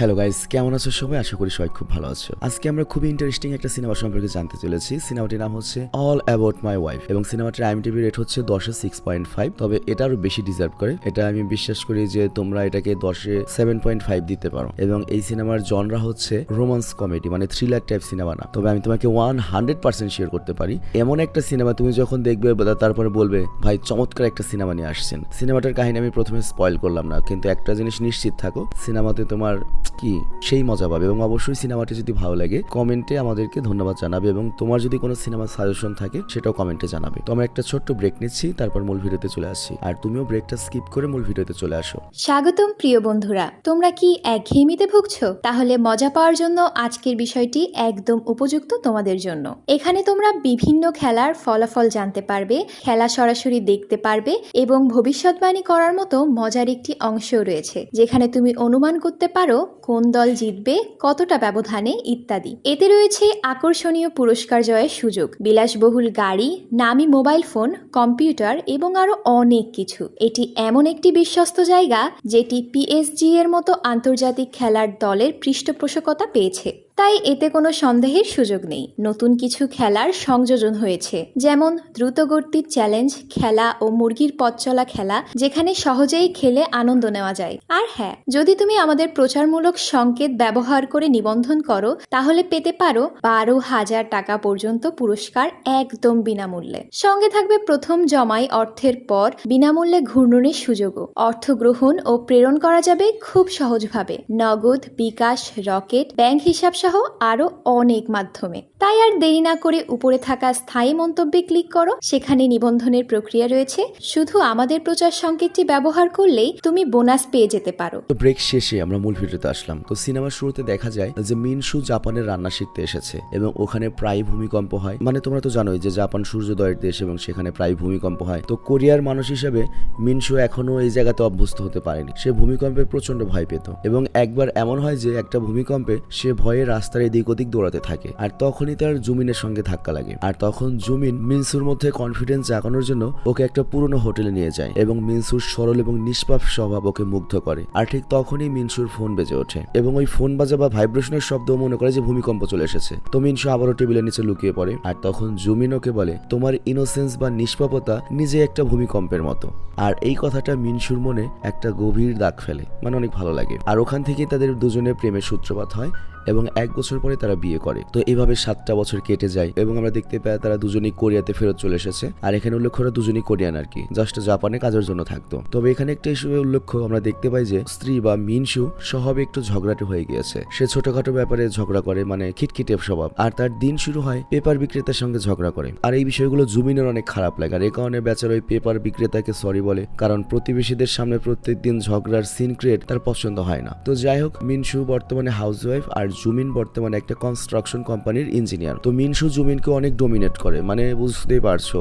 Hello guys, কেমন আছো সবাই? আশা করি সবাই খুব ভালো আছো। আজকে আমরা খুবই ইন্টারেস্টিং একটা সিনেমা সম্পর্কে জানতে চলেছি। সিনেমাটির নাম হচ্ছে অল অ্যাবাউট মাই ওয়াইফ এবং সিনেমাটির IMDb রেট হচ্ছে 10-এ 6.5। তবে এটা আরো বেশি ডিজার্ভ করে। এটা আমি বিশ্বাস করি যে তোমরা এটাকে 10-এ 7.5 দিতে পারো। এবং এই সিনেমার জনরা হচ্ছে রোমান্স কমেডি, মানে থ্রিলার টাইপ সিনেমা না। তবে আমি তোমাকে 100% শিওর করতে পারি, এমন একটা সিনেমা তুমি যখন দেখবে তারপরে বলবে ভাই চমৎকার একটা সিনেমা নিয়ে আসছেন। সিনেমাটার কাহিনী আমি প্রথমে স্পয়েল করলাম না, কিন্তু একটা জিনিস নিশ্চিত থাকো, সিনেমাতে তোমার কি সেই মজা পাবে। এবং অবশ্যই সিনেমাটি যদি ভালো লাগে কমেন্টে আমাদেরকে ধন্যবাদ জানাবে, এবং তোমার যদি কোনো সিনেমা সাজেশন থাকে সেটাও কমেন্টে জানাবে। তো আমরা একটা ছোট্ট ব্রেক নিচ্ছি, তারপর মূল ভিডিওতে চলে আসছি। আর তুমিও ব্রেকটা স্কিপ করে মূল ভিডিওতে চলে আসো। স্বাগতম প্রিয় বন্ধুরা, তোমরা কি একঘেয়েমিতে ভুগছো? তাহলে মজা পাওয়ার জন্য আজকের বিষয়টি একদম উপযুক্ত তোমাদের জন্য। এখানে তোমরা বিভিন্ন খেলার ফলাফল জানতে পারবে, খেলা সরাসরি দেখতে পারবে এবং ভবিষ্যৎবাণী করার মতো মজার একটি অংশও রয়েছে, যেখানে তুমি অনুমান করতে পারো কোন দল জিতবে, কতটা ব্যবধানে ইত্যাদি। এতে রয়েছে আকর্ষণীয় পুরস্কার জয়ের সুযোগ, বিলাসবহুল গাড়ি, নামি মোবাইল ফোন, কম্পিউটার এবং আরো অনেক কিছু। এটি এমন একটি বিশ্বস্ত জায়গা যেটি PSG এর মতো আন্তর্জাতিক খেলার দলের পৃষ্ঠপোষকতা পেয়েছে, তাই এতে কোনো সন্দেহের সুযোগ নেই। নতুন কিছু খেলার সংযোজন হয়েছে, যেমন দ্রুতগতির চ্যালেঞ্জ খেলা ও মুরগির পথ চলা খেলা, যেখানে সহজেই খেলে আনন্দ নেওয়া যায়। আর হ্যাঁ, যদি তুমি আমাদের প্রচারমূলক সংকেত ব্যবহার করে নিবন্ধন করো তাহলে পেতে পারো 12,000 টাকা পর্যন্ত পুরস্কার একদম বিনামূল্যে। সঙ্গে থাকবে প্রথম জমাই অর্থের পর বিনামূল্যে ঘূর্ণনের সুযোগও। অর্থ গ্রহণ ও প্রেরণ করা যাবে খুব সহজভাবে, নগদ, বিকাশ, রকেট, ব্যাংক হিসাব সহ আরো অনেক মাধ্যমে। তাই আর দেরি না করে উপরে থাকা স্থায়ী মন্তব্যে ক্লিক করো, সেখানে নিবন্ধনের প্রক্রিয়া রয়েছে। শুধু আমাদের প্রচার সংকেতটি ব্যবহার করলেই তুমি বোনাস পেয়ে যেতে পারো। তো ব্রেক শেষে আমরা মূল ভিডিওতে আসলাম। তো সিনেমার শুরুতে দেখা যায় যে মিনশু জাপানের রান্না শিখতে এসেছে এবং ওখানে প্রায় ভূমিকম্প হয়। মানে তোমরা তো জানোই যে জাপান সূর্যোদয়ের দেশ এবং সেখানে প্রায় ভূমিকম্প হয়। তো কোরিয়ার মানুষ হিসেবে মিনশু এখনো এই জায়গাতে অভ্যস্ত হতে পারেনি। সে ভূমিকম্পে প্রচন্ড ভয় পেত এবং একবার এমন হয় যে একটা ভূমিকম্পে সে ভয়ে রাস্তার এদিক ওদিক দৌড়াতে থাকে, আর তখনই তার জুমিনের সঙ্গে ধাক্কা লাগে। আর তখন জুমিন মিনসুর মধ্যে কনফিডেন্স জাগানোর জন্য ওকে একটা পুরনো হোটেলে নিয়ে যায় এবং মিনসুর সরল এবং নিষ্পাপ স্বভাব ওকে মুগ্ধ করে। আর ঠিক তখনই মিনসুর ফোন বেজে ওঠে এবং ওই ফোন বাজা বা ভাইব্রেশনের শব্দ মনে করে যে ভূমিকম্প চলে এসেছে। তো মিনসু আবারও টেবিলের নিচে লুকিয়ে পড়ে, আর তখন জুমিন ওকে বলে তোমার ইনোসেন্স বা নিষ্পাপতা নিজে একটা ভূমিকম্পের মতো। আর এই কথাটা মিনসুর মনে একটা গভীর দাগ ফেলে, মানে অনেক ভালো লাগে। আর ওখান থেকেই তাদের দুজনের প্রেমের সূত্রপাত হয় এবং 1 বছর পরে তারা বিয়ে করে। তো এভাবে 7টা বছর কেটে যায় এবং আমরা দেখতে পাই তারা দুজনেই কোরিয়াতে ফেরত চলে এসেছে। আর এখানে উল্লেখ করা দুজনেই কোরিয়ান আর কি, জাস্ট জাপানে কাজের জন্য থাকতো। তবে এখানে একটা হিসেবে উল্লেখ্য আমরা দেখতে পাই যে স্ত্রী বা মিনশু স্বভাবে একটু ঝগড়াটে হয়ে গিয়েছে। সে ছোটখাটো ব্যাপারে ঝগড়া করে, মানে খিটখিটে স্বভাব। আর তার দিন শুরু হয় পেপার বিক্রেতার সঙ্গে ঝগড়া করে। আর এই বিষয়গুলো জুমিনের অনেক খারাপ লাগে, আর এই কারণে বেচারা ওই পেপার বিক্রেতাকে সরি বলে, কারণ প্রতিবেশীদের সামনে প্রত্যেকদিন ঝগড়ার সিন ক্রিয়েট তার পছন্দ হয় না। তো যাই হোক, মিনশু বর্তমানে হাউসওয়াইফ আর জুমিন বর্তমানে একটা কনস্ট্রাকশন কোম্পানির ইঞ্জিনিয়ার। তো মিনশু জুমিনকে অনেক ডোমিনেট করে, মানে বুঝতেই পারছো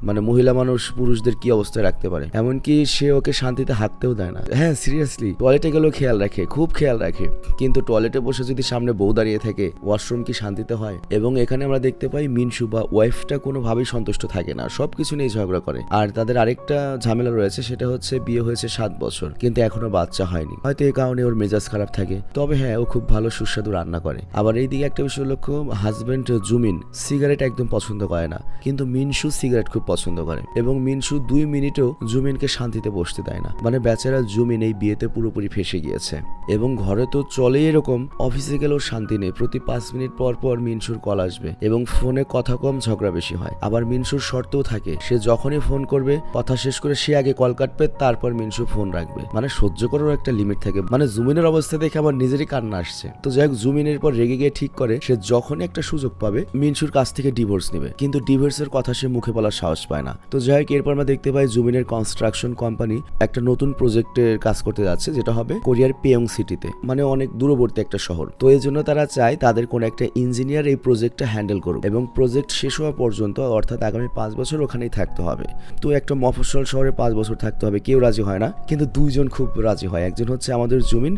মানে মহিলা মানুষ পুরুষদের কি অবস্থায় রাখতে পারে। এমনকি সে ওকে শান্তিতে হাঁটতেও দেয় না। হ্যাঁ সিরিয়াসলি, টয়লেটে গেলেও খেয়াল রাখে, খুব খেয়াল রাখে। কিন্তু টয়লেটে বসে যদি সামনে বউ দাঁড়িয়ে থাকে, ওয়াশরুম কি শান্তিতে হয়? এবং এখানে আমরা দেখতে পাই মিনশু বা ওয়াইফটা কোনোভাবেই সন্তুষ্ট থাকে না, সবকিছু নিয়ে ঝগড়া করে। আর তাদের আরেকটা ঝামেলা রয়েছে, সেটা হচ্ছে বিয়ে হয়েছে 7 বছর কিন্তু এখনো বাচ্চা হয়নি। হয়তো এই কারণে ওর মেজাজ খারাপ থাকে। তবে হ্যাঁ, ও খুব ভালো সুস্বাদু রান্না করে। আবার এইদিকে একটা বিষয় লক্ষ্য, হাজবেন্ড জুমিন সিগারেট একদম পছন্দ করে না, কিন্তু মিনশু সিগারেট খুব পছন্দ করে এবং মিনশু 2 মিনিটেও জুমিনকে শান্তিতে বসতে দেয় না। মানে বেচারা জুমিন এই বিয়েতে পুরোপুরি ফেসে গিয়েছে। এবং ঘরে তো চলে এরকম, অফিসে গেলেও শান্তি নেই, প্রতি 5 মিনিট পর পর মিনশুর কল আসবে এবং ফোনে কথা কম, ঝগড়া বেশি হয়। আবার মিনশুর শর্তও থাকে, সে যখনই ফোন করবে কথা শেষ করে সে আগে কল কাটবে, তারপর মিনশু ফোন রাখবে। মানে সহ্য করার একটা লিমিট থাকে। মানে জুমিনের অবস্থা দেখে আমার নিজেরই কান্না আসছে। তো যাই হোক, জুমিনের পর রেগে গিয়ে ঠিক করে সে যখনই একটা সুযোগ পাবে মিনশুর কাছ থেকে ডিভোর্স নেবে, কিন্তু ডিভোর্সের কথা সে মুখে বলার সাহস পায় না। তো যাই হোক, এরপর আমরা দেখতে পাই জুমিনের কনস্ট্রাকশন কোম্পানি একটা নতুন প্রজেক্টের কাজ করতে যাচ্ছে, যেটা হবে কোরিয়ার পেয়ং সিটিতে, মানে অনেক দূরবর্তী একটা শহর। তো এই জন্য তারা চায় তাদের কোন একটা ইঞ্জিনিয়ার এই প্রজেক্টটা হ্যান্ডেল করুক এবং প্রজেক্ট শেষ হওয়া পর্যন্ত, অর্থাৎ আগামী 5 বছর ওখানেই থাকতে হবে। তো একটা মফস্বল শহরে 5 বছর থাকতে হবে, কেউ রাজি হয় না, কিন্তু 2 জন খুব রাজি হয়। একজন হচ্ছে আমাদের জুমিন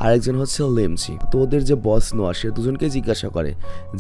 আর একজন হচ্ছে লেমচি। তো ওদের যে বস নোয়া, সে দুজনকে জিজ্ঞাসা করে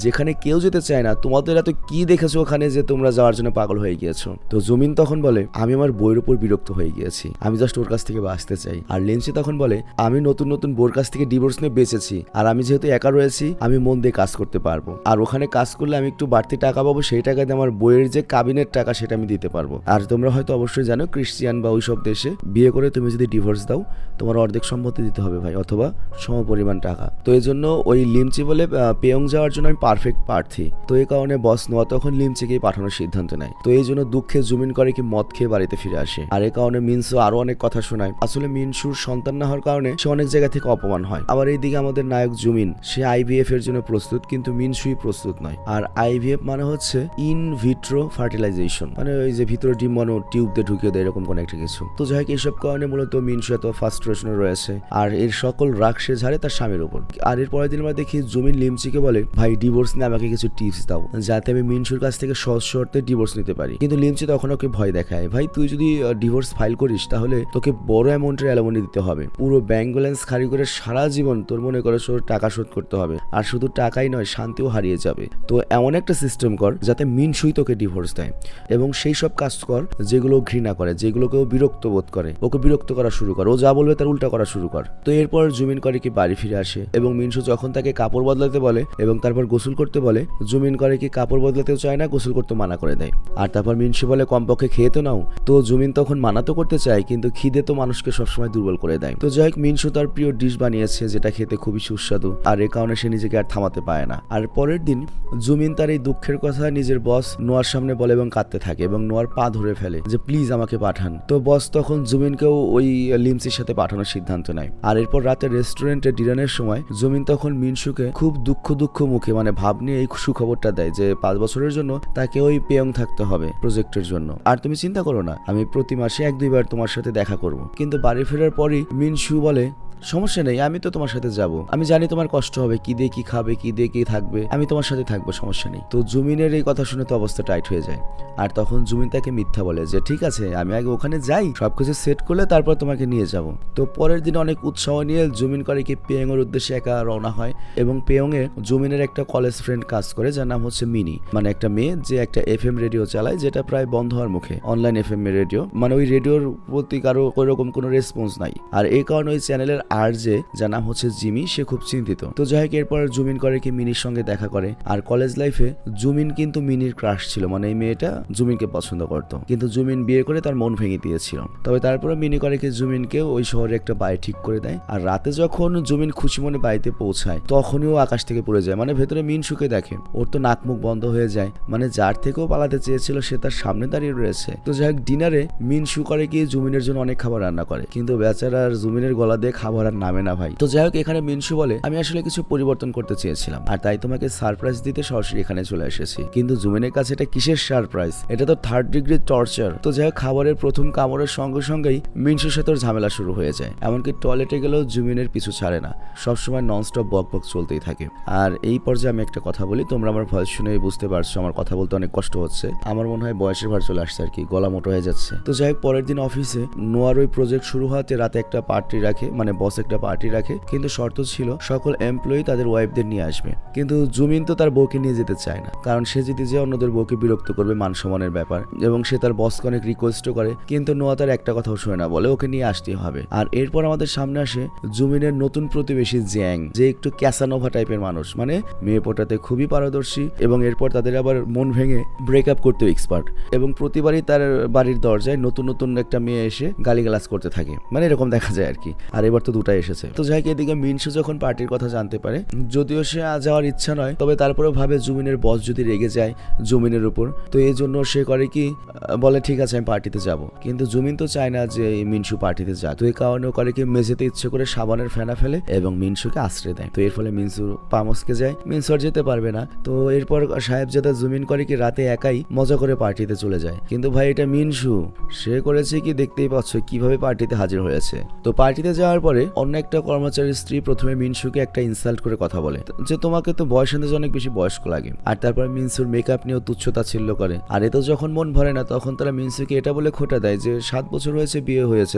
যেখানে কেউ যেতে চায় না, তোমাদের এত কি দেখেছো ওখানে যে তোমরা যাওয়ার জন্য পাগল হয়ে গিয়েছো? তো জুমিন তখন বলে আমি আমার বইয়ের উপর বিরক্ত হয়ে গিয়েছি, আমি জাস্ট ওর কাছ থেকে বাঁচতে চাই। আর লেমচি তখন বলে আমি নতুন নতুন বোর কাছ থেকে ডিভোর্স নিয়ে বেঁচেছি, আর আমি যেহেতু একা রয়েছি আমি মন দিয়ে কাজ করতে পারবো, আর ওখানে কাজ করলে আমি একটু বাড়তি টাকা পাবো, সেই টাকা দিয়ে আমার বইয়ের যে কাবিনের টাকা সেটা আমি দিতে পারবো। আর তোমরা হয়তো অবশ্যই জানো ক্রিশ্চিয়ান বা ওইসব দেশে বিয়ে করে তুমি যদি ডিভোর্স দাও তোমার অর্ধেক সম্পত্তি দিতে হবে ভাই, অথবা সমপরিমাণ টাকা। তো এই জন্য ওই লিমচি বলে পেয়ং যাওয়ার জন্য আমি পারফেক্ট প্রার্থী। তো এই কারণে বস নোয়া তখন লিমচিকেই পাঠানোর সিদ্ধান্ত নেয়। তো এই জন্য দুঃখে জুমিন করে কি মদ খেয়ে বাড়িতে ফিরে আসে, আর এই কারণে মিনসু আরো অনেক কথা শোনায়। আসলে মিনসুর সন্তান না হওয়ার কারণে সে অনেক জায়গা থেকে অপমান হয়। আবার এইদিকে আমাদের নায়ক জুমিন, সে আইভিএফ এর জন্য প্রস্তুত, কিন্তু মিনসুই প্রস্তুত নয়। আর আইভিএফ মানে হচ্ছে ইন ভিট্রো ফার্টিলাইজেশন, মানে ওই যে ভিতরে ডিম বানো টিউব দিয়ে ঢুকিয়ে দেয় এরকম কোন একটা কিছু। তো যাই হোক এইসব কারণে মূলত মিনসু এত ফার্স্ট্রেশনে রয়েছে, আর এর সকল রাগ সে ঝাড়ে তার স্বামীর উপর। আর এর পরের দিন আমরা দেখি জুমিন লিমচিকে বলে, ভাই ডিভোর্স নিয়ে আমাকে কিছু টিপস দাও যাতে আমি মিনসুর কাছ থেকে সহজ শর্তে ডিভোর্স নিতে পারি। কিন্তু লিমচি তখন ওকে ভয় দেখায়, ভাই তুই যদি ডিভোর্স ফাইল করিস তাহলে তোকে বড় অ্যামাউন্টের অ্যালামনি দিতে হবে, পুরো ব্যাংক ব্যালেন্স খালি করে সারা জীবন তোর মনে করে টাকা শোধ করতে হবে, আর শুধু টাকাই নয় শান্তিও হারিয়ে যাবে। তো এমন একটা সিস্টেম কর যাতে মিনসুই তোকে ডিভোর্স দেয়, এবং সেই সব কাজ কর যেগুলো ঘৃণা করে, যেগুলোকে ও বিরক্ত বোধ করে, ওকে বিরক্ত করা শুরু কর, ও যা বলবে তার উল্টা করা শুরু কর। তো এরপর জুমিন করে কি বাড়ি ফিরে আসে, এবং মিনসু যখন তাকে কাপড় বদলাতে বলে এবং তারপর গোসল করতে বলে, জুমিন করে কি কাপড় বদলাতেও চায় না, গোসল করতে মানা করে দেয়। আর তারপর মিনসু বলে কমপক্ষে খেয়ে তো নাও। তো জুমিন তখন মানা তো করতে চায়, কিন্তু খিদে তো মানুষকে সবসময় দুর্বল করে দেয়। তো যাই হোক মিনসু তার প্রিয় ডিশ বানিয়েছে যেটা খেতে খুবই সুস্বাদু, আর এ কারণে সে নিজেকে আর থামাতে পারে না। আর পরের দিন জুমিন তার এই দুঃখের কথা নিজের বস নোয়ার সামনে বলে এবং কাঁদতে থাকে, এবং নোয়ার পা ধরে ফেলে যে প্লিজ আমাকে পাঠান। তো বস তখন জুমিনকেও ওই লিমসির সাথে পাঠানোর সিদ্ধান্ত নেয়। আর এরপর রাতে রেস্টুরেন্টে ডিনারের সময় জুমিন তখন মিনসুকে খুব দুঃখ মুখে মানে ভাব নিয়ে এই সুখবরটা দেয় যে 5 বছরের জন্য তাকে ওই পেয়ং থাকতে হবে প্রজেক্টের জন্য, আর তুমি চিন্তা করো না, আমি প্রতি মাসে 1-2 বার তোমার সাথে দেখা করব। কিন্তু বাড়ি ফেরার পরই মিনসু বলে সমস্যা নেই, আমি তো তোমার সাথে যাব, আমি জানি তোমার কষ্ট হবে, কি দিয়ে কি খাবে, কি দিয়ে কি থাকবে, আমি তোমার সাথে থাকবো, সমস্যা নেই। তো জুমিনের এই কথা শুনে তো অবস্থা টাইট হয়ে যায়, আর তখন জুমিন তাকে মিথ্যা বলে যে ঠিক আছে আমি আগে ওখানে যাই, সবকিছু সেট করলে তারপর তোমাকে নিয়ে যাব। তো পরের দিন অনেক উৎসাহ নিয়ে জুমিন করে কি পেয়ং এর উদ্দেশ্যে একা রওনা হয়, এবং পেয়ং এ জুমিনের একটা কলেজ ফ্রেন্ড কাজ করে যার নাম হচ্ছে মিনি, মানে একটা মেয়ে যে একটা এফএম রেডিও চালায় যেটা প্রায় বন্ধ হওয়ার মুখে, অনলাইন এফএম রেডিও, মানে ওই রেডিওর প্রতি কারো ওইরকম কোনো রেসপন্স নাই। আর এই কারণে ওই চ্যানেলের আরজে যার নাম হচ্ছে জিমি সে খুব চিন্তিত। তো যাই হোক এরপর জুমিন করে কি মিনির সঙ্গে দেখা করে, আর কলেজ লাইফে জুমিন কিন্তু মিনির ক্রাশ ছিল, মানে এই মেয়েটা জুমিনকে পছন্দ করতো, কিন্তু জুমিন বিয়ে করে তার মন ভেঙে দিয়েছিল। তবে তারপরে মিনি করে কি জুমিনকে ওই শহরে একটা বাড়ি ঠিক করে দেয়। আর রাতে যখন জুমিন খুশি মনে বাড়িতে পৌঁছায় তখনই ও আকাশ থেকে পড়ে যায়, মানে ভেতরে মিনসুকে দেখে, ওর তো নাক মুখ বন্ধ হয়ে যায়, মানে যার থেকেও পালাতে চেয়েছিল সে তার সামনে দাঁড়িয়ে রয়েছে। তো যাই হোক ডিনারে মিনসু করে কি জুমিনের জন্য অনেক খাবার রান্না করে, কিন্তু বেচারা জুমিনের গলা দিয়ে খাবার আর নামে না ভাই। তো যাই হোক এখানে মিনসু বলে আমি আসলে কিছু পরিবর্তন করতে চেয়েছিলাম, আর তাই তোমাকে সারপ্রাইজ দিতে সরাসরি এখানে চলে এসেছি, কিন্তু জুমিনের কাছে এটা কিসের সারপ্রাইজ, এটা তো 3rd ডিগ্রি টর্চার। তো যাই হোক খাবারের প্রথম কামড়ের সঙ্গে সঙ্গেই মিনসুর সাথে ঝামেলা শুরু হয়ে যায়, এমনকি টয়লেটে গেলেও জুমিনের পিছু ছাড়ে না, সবসময় ননস্টপ বক চলতেই থাকে। আর এই পর্যায়ে আমি একটা কথা বলি, তোমরা আমার ভয়েস শুনে বুঝতে পারছো আমার কথা বলতে অনেক কষ্ট হচ্ছে, আমার মনে হয় বয়সের ভার চলে আসছে আর কি, গলা মোটা হয়ে যাচ্ছে। তো যাই হোক পরের দিন অফিসে নোয়ার ওই প্রজেক্ট শুরু হওয়াতে রাতে একটা পার্টি রাখে, মানে বস একটা পার্টি রাখে, কিন্তু শর্ত ছিল সকল এমপ্লয়ি তাদের ওয়াইফদের নিয়ে আসবে। কিন্তু জুমিন তো তার বউকে নিয়ে যেতে চায় না, কারণ সে যদি যে অন্যদের বউকে বিরক্ত করবে, মান সম্মানের ব্যাপার, এবং সে তার বসকে অনেক রিকোয়েস্টও করে, কিন্তু নোয়া তার একটা কথাও শোনে না, বলে ওকে নিয়ে আসতেই হবে। আর এরপর আমাদের সামনে আসে জুমিনের নতুন প্রতিবেশী জ্যাং, যে একটু ক্যাসানোভা টাইপের মানুষ, মানে মেয়ে পটাতে খুবই পারদর্শী, এবং এরপর তাদের আবার মন ভেঙে ব্রেকআপ করতেও এক্সপার্ট, এবং প্রতিবারই তার বাড়ির দরজায় নতুন নতুন একটা মেয়ে এসে গালিগালাজ করতে থাকে, মানে এরকম দেখা যায় আর কি। আর এবার তো দুটাই এসেছে। তো যাই হোক এদিকে মিনসু যখন পার্টির কথা জানতে পারে, যদিও সে যাওয়ার ইচ্ছা নয়, তবে তারপরেও ভাবে জুমিনের বস যদি রেগে যায় জুমিনের উপর, তো এই জন্য সে করে কি বলে ঠিক আছে আমি পার্টিতে যাব, কিন্তু জুমিন তো চায় না যে মিনসু পার্টিতে যায়। তো এই কারণে করে কি মেঝেতে ইচ্ছে করে সাবানের ফেনা ফেলে এবং মিনসুকে আশ্রয় দেয়। তো এর ফলে মিনসু পামসকে যায়, মিনসু আর যেতে পারবে না। তো এরপর সাহেবজাদা জুমিন করে কি রাতে একাই মজা করে পার্টিতে চলে যায়, কিন্তু ভাই এটা মিনসু, সে করেছে কি দেখতেই পাচ্ছ কিভাবে পার্টিতে হাজির হয়েছে। তো পার্টিতে যাওয়ার পরে অন্য একটা কর্মচারীর স্ত্রী প্রথমে মিনসুকে একটা ইনসাল্ট করে কথা বলে যে তোমাকে তো বয়স আন্দাজে অনেক বেশি বয়স্ক লাগে, আর তারপর মিনসুর মেকআপ নিয়েও তুচ্ছতাচ্ছিল্য করে। আর এত যখন মন ভরে না তখন তারা মিনসুকে এটা বলে খোঁটা দেয় যে 7 বছর হয়েছে বিয়ে হয়েছে,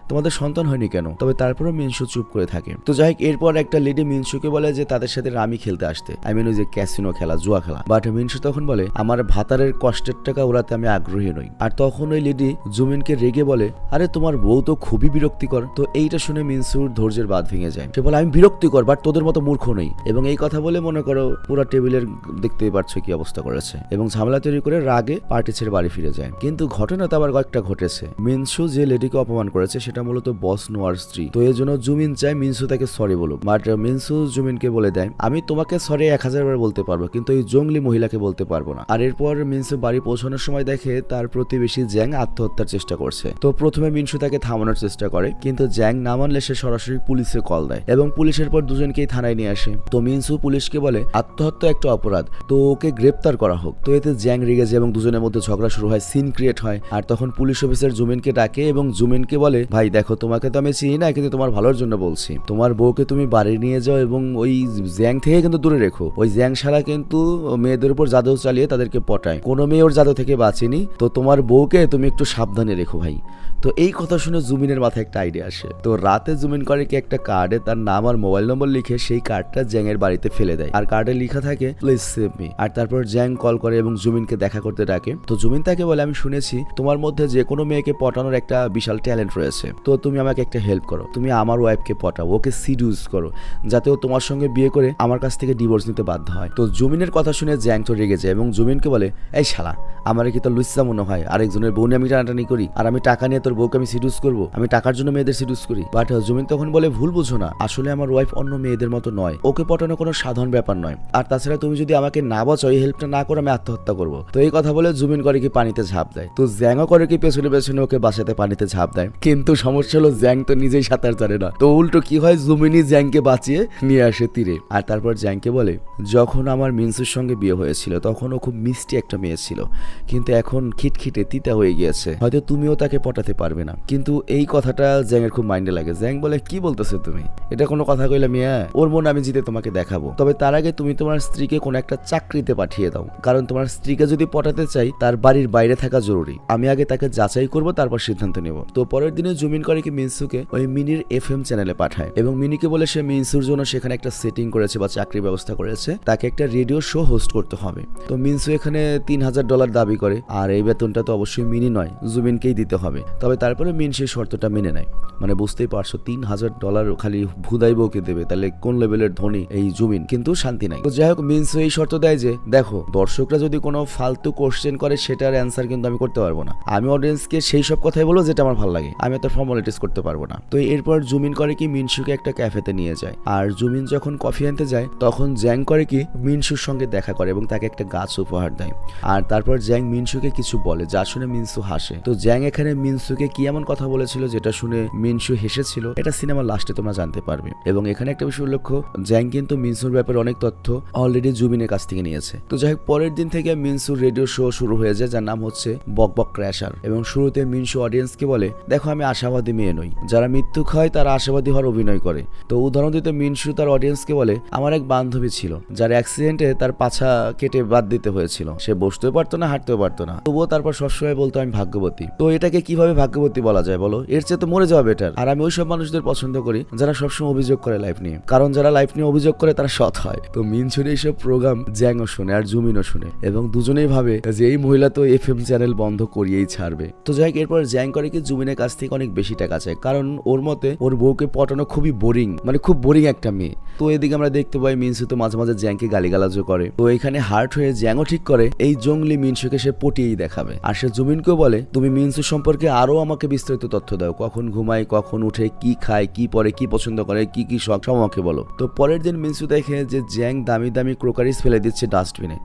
তোমাদের সন্তান হয়নি কেন। তবে তারপরও মিনসু চুপ করে থাকে। তো যাই হোক এরপর একটা লেডি মিনসুকে বলে যে তাদের সাথে রামি খেলতে আসতে, ওই যে ক্যাসিনো খেলা, জুয়া খেলা। বাট মিনসু তখন বলে আমার ভাতারের কষ্টের টাকা ওরাতে আমি আগ্রহী নই। আর তখন ওই লেডি জুমিনকে রেগে বলে আরে তোমার বউ তো খুবই বিরক্তিকর। তো এইটা শুনে মিনসু মিনসুর ধৈর্যের বাঁধ ভেঙে যায়। সে বলে আমি বিরক্তিকর বাট তোদের মতো মূর্খ নেই, এবং এই কথা বলে মনে করো পুরো টেবিলের দেখতেই পারছো কি অবস্থা করেছে, এবং ঝামেলা তৈরি করে রাগে পার্টি ছেড়ে বাড়ি ফিরে যায়। কিন্তু ঘটনা তো আবার কয়েকটা ঘটেছে। মিনসু যে লেডিকে অপমান করেছে সেটা মূলত বস নোয়ার স্ত্রী। তো এই জন্য জুমিন চায় মিনসু তাকে সরি বলুক, বাট মিনসু জুমিনকে বলে দেয় আমি তোমাকে সরি 1000 বার বলতে পারবো কিন্তু এই জঙ্গলি মহিলাকে বলতে পারবো না। আর এরপর মিনসু বাড়ি পৌঁছানোর সময় দেখে তার প্রতিবেশী জ্যাং আত্মহত্যার চেষ্টা করছে। তো প্রথমে মিনসু তাকে থামানোর চেষ্টা করে, কিন্তু জ্যাং না মানলে সে সরাসরি পুলিশে কল দেয় এবং পুলিশের পর দুজনকেই থানায় নিয়ে আসে। তো মিনসু পুলিশকে বলে আত্মহত্যা একটা অপরাধ, তো ওকে গ্রেপ্তার করা হোক। তো এতে জ্যাং রেগে যায় এবং দুজনের মধ্যে ঝগড়া শুরু হয়, সিন ক্রিয়েট হয়। আর তখন পুলিশ অফিসার জুমিনকে ডাকে এবং জুমিনকে বলে ভাই দেখো তোমাকে তো আমি চিনি না, কিন্তু তোমার ভালোর জন্য বলছি, তোমার বউকে তুমি বাড়ি নিয়ে যাও এবং ওই জ্যাং থেকে কিন্তু দূরে রেখো। ওই জ্যাং শালা কিন্তু মেয়েদের উপর জাদু চালিয়ে তাদেরকে পটায়, কোনো মেয়ে ওর জাদু থেকে বাঁচেনি, তো তোমার বউকে তুমি একটু সাবধানে রেখো ভাই। তো এই কথা শুনে জুমিনের মাথায় একটা আইডিয়া আসে। তো রাতে জুমিন করে কি একটা কার্ডে তার নাম আর মোবাইল নম্বর লিখে সেই কার্ডটা জ্যাং এর বাড়িতে ফেলে দেয়, আর কার্ডে লেখা থাকে প্লিজ সেভ মি। আর তারপর জ্যাং কল করে এবং জুমিনকে দেখা করতে ডাকে। তো জুমিন তাকে বলে আমি শুনেছি তোমার মধ্যে যে কোনো মেয়েকে পটানোর একটা বিশাল ট্যালেন্ট রয়েছে, তো তুমি আমাকে একটা হেল্প করো, তুমি আমার ওয়াইফকে পটাও, ওকে সিডিউস করো যাতে ও তোমার সঙ্গে বিয়ে করে আমার কাছ থেকে ডিভোর্স নিতে বাধ্য হয়। তো জুমিনের কথা শুনে জ্যাং তো রেগে যায় এবং জুমিনকে বলে এই শালা আমার কি তোর লুচ্চা মনে হয় আরেকজনের বউ নিয়ে আমি টানাটানি করি, আর আমি টাকা নিয়ে তোর বউকে আমি সিডিউস করবো, আমি টাকার জন্য মেয়েদের সিডিউস করি। বাট জুমিন তখন বলে ভুল বুঝো না, আসলে আমার ওয়াইফ অন্য মেয়েদের মতো নয়, ওকে পটানো কোনো সাধারণ ব্যাপার নয়, আর তাছাড়া তুমি যদি আমাকে না বাঁচাও এই হেল্পটা না করো আমি আত্মহত্যা করবো। তো এই কথা বলে জুমিন করে কি পানিতে ঝাঁপ দেয়। তো জ্যাংও করে কি পেছনে পেছনে ওকে বাসাতে পানিতে ঝাঁপ দেয়, কিন্তু সমস্যা হলো জ্যাং তো নিজেই সাঁতার জানে না। তো উল্টো কি হয় জুমিনই জ্যাংকে বাঁচিয়ে নিয়ে আসে তীরে। আর তারপর জ্যাংকে বলে যখন আমার মিনসুর সঙ্গে বিয়ে হয়েছিল তখন ও খুব মিষ্টি একটা মেয়ে ছিল, কিন্তু এখন খিটখিটে তিতা হয়ে গিয়েছে, হয়তো তুমিও তাকে পটাতে পারবে না। কিন্তু এই কথাটা জ্যাং এর খুব মাইন্ডে লাগে। জ্যাং বলে কি বলতেছো তুমি, এটা কোনো কথা কইলে মিয়া, ওর মন আমি জিতে তোমাকে দেখাবো, তবে তার আগে তুমি তোমার স্ত্রীকে কোনো একটা চাকরিতে পাঠিয়ে দাও, কারণ তোমার স্ত্রীকে যদি পটাতে চাই তার বাড়ির বাইরে থাকা জরুরি, আমি আগে তাকে যাচাই করব তারপর সিদ্ধান্ত নেব। তো পরের দিনে জুমিন করে কি মিনসুকে ওই মিনির FM চ্যানেলে পাঠায় এবং মিনিকে বলে সে মিনসুর জন্য সেখানে একটা সেটিং করেছে বা চাকরির ব্যবস্থা করেছে, তাকে একটা রেডিও শো হোস্ট করতে হবে। তো মিনসু এখানে $3000 দাবি করে, আর এই বেতনটা তো অবশ্যই মিনি নয় জুমিনকেই দিতে হবে। তবে তারপরে মিন সেই শর্তটা মেনে নেয়, মানে বুঝতেই পারছো $3000 খালি ভুদাই বউকে দেবে, তাহলে কোন লেভেলের ধনী এই জুমিন, কিন্তু শান্তি নাই। তো যাই হোক মিনসু এই শর্ত দেয় যে দেখো দর্শকরা যদি কোনো ফালতু কোশ্চেন করে সেটার অ্যান্সার কিন্তু আমি করতে পারবো না, আমি অডিয়েন্সকে সেই সব কথাই বলবো যেটা আমার ভালো লাগে, আমি এত ফর্মালিটিস করতে পারবো না। তো এরপর জুমিন করে কি মিনসুকে একটা ক্যাফেতে নিয়ে যায়, আর জুমিন যখন কফি আনতে যায় তখন জ্যাং করে কি মিনসুর সঙ্গে দেখা করে এবং তাকে একটা গাছ উপহার দেয়। আর তারপর জ্যাং মিনসুকে কিছু বলে যা শুনে মিনসু হাসে। তো জ্যাং এখানে মিনসুকে কি এমন কথা বলেছিল যেটা শুনে মিনসু হেসেছিল, এটা সিনেমার লাস্টে তোমরা জানতে পারবে। এবং এখানে একটা বিষয় লক্ষ্য, জ্যাং কিন্তু মিনসুর ব্যাপারে অনেক তথ্য অলরেডি জুমিনের কাছ থেকে নিয়েছে। তো যাই হোক পরের দিন থেকে মিনসুর রেডিও শো শুরু হয়ে যায় যার নাম হচ্ছে বক বক ক্র্যাশার। এবং শুরুতে মিনসু অডিয়েন্সকে বলে দেখো আমি আশাবাদী মেয়ে নই, যারা মৃত্যুক হয় তারা আশাবাদী হওয়ার অভিনয় করে। তো উদাহরণ দিতে মিনসু তার অডিয়েন্সকে বলে আমার এক বান্ধবী ছিল যার অ্যাক্সিডেন্টে তার পাছা কেটে বাদ দিতে হয়েছিল, সে বসতেও পারতো না হাঁটতেও পারতো না, তবুও তারপর সবসময় বলতো আমি ভাগ্যবতী। তো এটাকে কিভাবে ভাগ্যবতী বলা যায় বলো, এর চেয়ে তো মরে যাওয়া বেটার। আর আমি ওইসব মানুষদের পছন্দ করি যারা সবসময় অভিযোগ করে লাইফ নিয়ে, কারণ যারা লাইফ নিয়ে অভিযোগ করে তারা সৎ হয়। তো মিনসুর এইসব প্রোগ্রাম জ্যাংও শুনে আর জুমিনও শুনে এবং দুজনেই ভাবে যে এই মহিলা তো FM চ্যানেল বন্ধ করিয়েই ছাড়বে। তো যাই হোক এরপর জ্যাং করে কি জুমিনের কাছ থেকে অনেক বেশি টাকা চায়, কারণ ওর মতে ওর বউকে পটানো খুবই বোরিং, মানে খুব বোরিং একটা মেয়ে। তো এদিকে আমরা দেখতে পাই মিনসু তো মাঝে মাঝে জ্যাংকে গালিগালাজও করে। তো এখানে হার্ট হয়ে জ্যাংও ঠিক করে এই জঙ্গলি মিনসুকে সে পটিয়েই দেখাবে, আর সে জুমিনকেও বলে তুমি মিনসু সম্পর্কে আরো আমাকে বিস্তারিত তথ্য দাও, কখন ঘুমায়, কখন উঠে, কি খায়, কি পরে, কি পছন্দ করে, কি কি শখ সব আমাকে বলো। তো পরের দিন মিনসু দেখে যে জ্যাং দামি দামি ক্রোকারিজ ফেলে দিচ্ছে ডাস্টবিনে।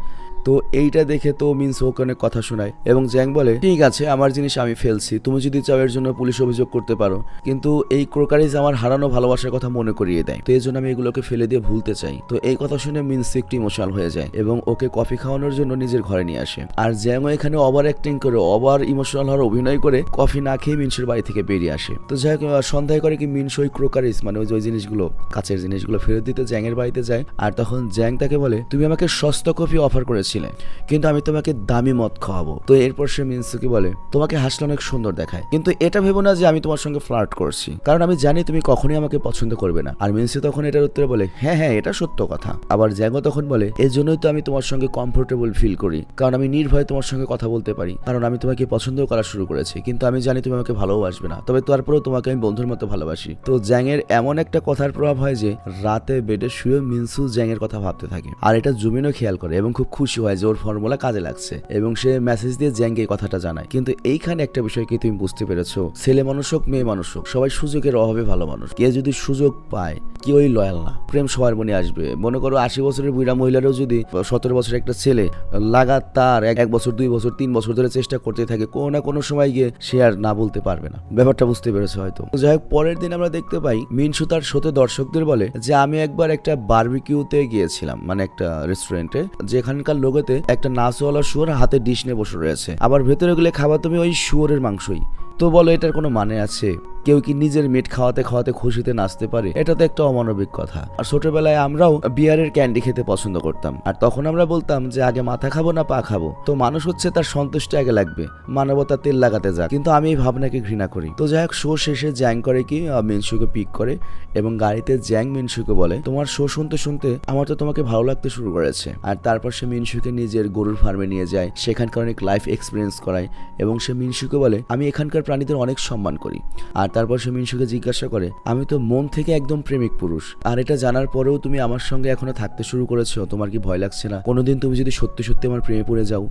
তো এইটা দেখে তো মিনসু ওকে অনেক কথা শোনায় এবং জ্যাং বলে ঠিক আছে আমার জিনিস আমি ফেলছি, তুমি যদি চাও এর জন্য পুলিশ অভিযোগ করতে পারো, কিন্তু এই ক্রোকারিজ আমার হারানো ভালোবাসার কথা মনে করিয়ে দেয়, তো এই জন্য আমি এগুলোকে ফেলে দিয়ে ভুলতে চাই। তো এই কথা শুনে মিনসু একটু ইমোশনাল হয়ে যায় এবং ওকে কফি খাওয়ানোর জন্য নিজের ঘরে নিয়ে আসে। আর জ্যাংও এখানে ওভার অ্যাক্টিং করে, ওভার ইমোশনাল হওয়ার অভিনয় করে কফি না খেয়ে মিনসুর বাড়ি থেকে বেরিয়ে আসে। তো যাই হোক সন্ধ্যায় করে কি মিনসু ওই ক্রোকারিজ মানে ওই জিনিসগুলো কাচের জিনিসগুলো ফেরত দিতে জ্যাংয়ের বাড়িতে যায়। আর তখন জ্যাং তাকে বলে তুমি আমাকে সস্তা কফি অফার করেছিলে এসেছিলে, কিন্তু আমি তোমাকে দামি মদ খাওয়াবো। তো এরপর সে মিনসুকে বলে তোমাকে হাসলে অনেক সুন্দর দেখায়, কিন্তু এটা ভেবো না যে আমি তোমার সঙ্গে ফ্লার্ট করছি, কারণ আমি জানি তুমি কখনোই আমাকে পছন্দ করবে না। আর মিনসু তখন এটার উত্তরে বলে হ্যাঁ হ্যাঁ এটা সত্য কথা। আবার জ্যাঙ্গো তখন বলে এই জন্যই তো আমি তোমার সঙ্গে কমফোর্টেবল ফিল করি, কারণ আমি নির্ভয়ে তোমার সঙ্গে কথা বলতে পারি, কারণ আমি তোমাকে পছন্দ করা শুরু করেছি, কিন্তু আমি জানি তুমি আমাকে ভালোবাসবে না, তবে তারপরেও তোমাকে আমি বন্ধুর মতো ভালোবাসি। তো জ্যাংয়ের এমন একটা কথার প্রভাব হয় যে রাতে বেডে শুয়ে মিনসু জ্যাংয়ের কথা ভাবতে থাকে, আর এটা জুমিনও খেয়াল করে এবং খুব খুশি হয় যে ওর ফর্মুলা কাজে লাগছে, এবং সে মেসেজ দিয়ে জ্যাংকে এই কথাটা জানায়। কিন্তু এইখানে একটা বিষয় কি তুমি বুঝতে পেরেছো, ছেলে মানুষ হোক মেয়ে মানুষ হোক সবাই সুযোগের অভাবে ভালো মানুষ। কে যদি সুযোগ পায় কেউই লয়াল না। প্রেম সবার মনে আসবে। মনে করো 80 বছরের বুড়া মহিলারও যদি 17 বছরের একটা ছেলে লাগাতার 1 বছর 2 বছর 3 বছর ধরে চেষ্টা করতে থাকে, কোনো না কোনো সময় গিয়ে সে আর না বলতে পারবে না। ব্যাপারটা বুঝতে পেরেছে হয়তো। যাই হোক, পরের দিন আমরা দেখতে পাই মিনসু তার শোতে দর্শকদের বলে যে আমি একবার একটা বারবিকিউতে গিয়েছিলাম, মানে একটা রেস্টুরেন্টে, যেখানকার লোকেতে একটা নাচওয়ালা শুয়োর হাতে ডিশ নিয়ে বসে রয়েছে, আবার ভেতরে গেলে খাবার তুমি ওই শুয়োরের মাংসই। তো বলো এটার কোনো মানে আছে? কেউ কি নিজের মিট খাওয়াতে খাওয়াতে খুশিতে নাচতে পারে? এটা তো একটা অমানবিক কথা। আর ছোটবেলায় আমরাও বিয়ারের ক্যান্ডি খেতে পছন্দ করতাম, আর তখন আমরা বলতাম যে আগে মাথা খাবো না পা খাবো। তো মানুষ হচ্ছে তার সন্তুষ্টি আগে লাগবে, মানবতা তেল লাগাতে যাক। কিন্তু আমি এই ভাবনাকে ঘৃণা করি। তো যাই হোক, শো শেষে জ্যাং করে কি মিনসুকে পিক করে এবং গাড়িতে জ্যাং মিনসুকে বলে তোমার শো শুনতে শুনতে আমার তো তোমাকে ভালো লাগতে শুরু করেছে। আর তারপর সে মিনসুকে নিজের গরুর ফার্মে নিয়ে যায়, সেখানকার অনেক লাইফ এক্সপিরিয়েন্স করায়, এবং সে মিনসুকে বলে আমি এখানকার প্রাণীদের অনেক সম্মান করি। আর তারপর সে মিনসুকে জিজ্ঞাসা করে আমি তো মন থেকে একদম প্রেমিক পুরুষ, আর এটা জানার পরেও তুমি আমার সঙ্গে এখনো থাকতে শুরু করেছো, তোমার কি ভয় লাগছে না কোনোদিন তুমি যদি সত্যি সত্যি আমার প্রেমে পড়ে যাও?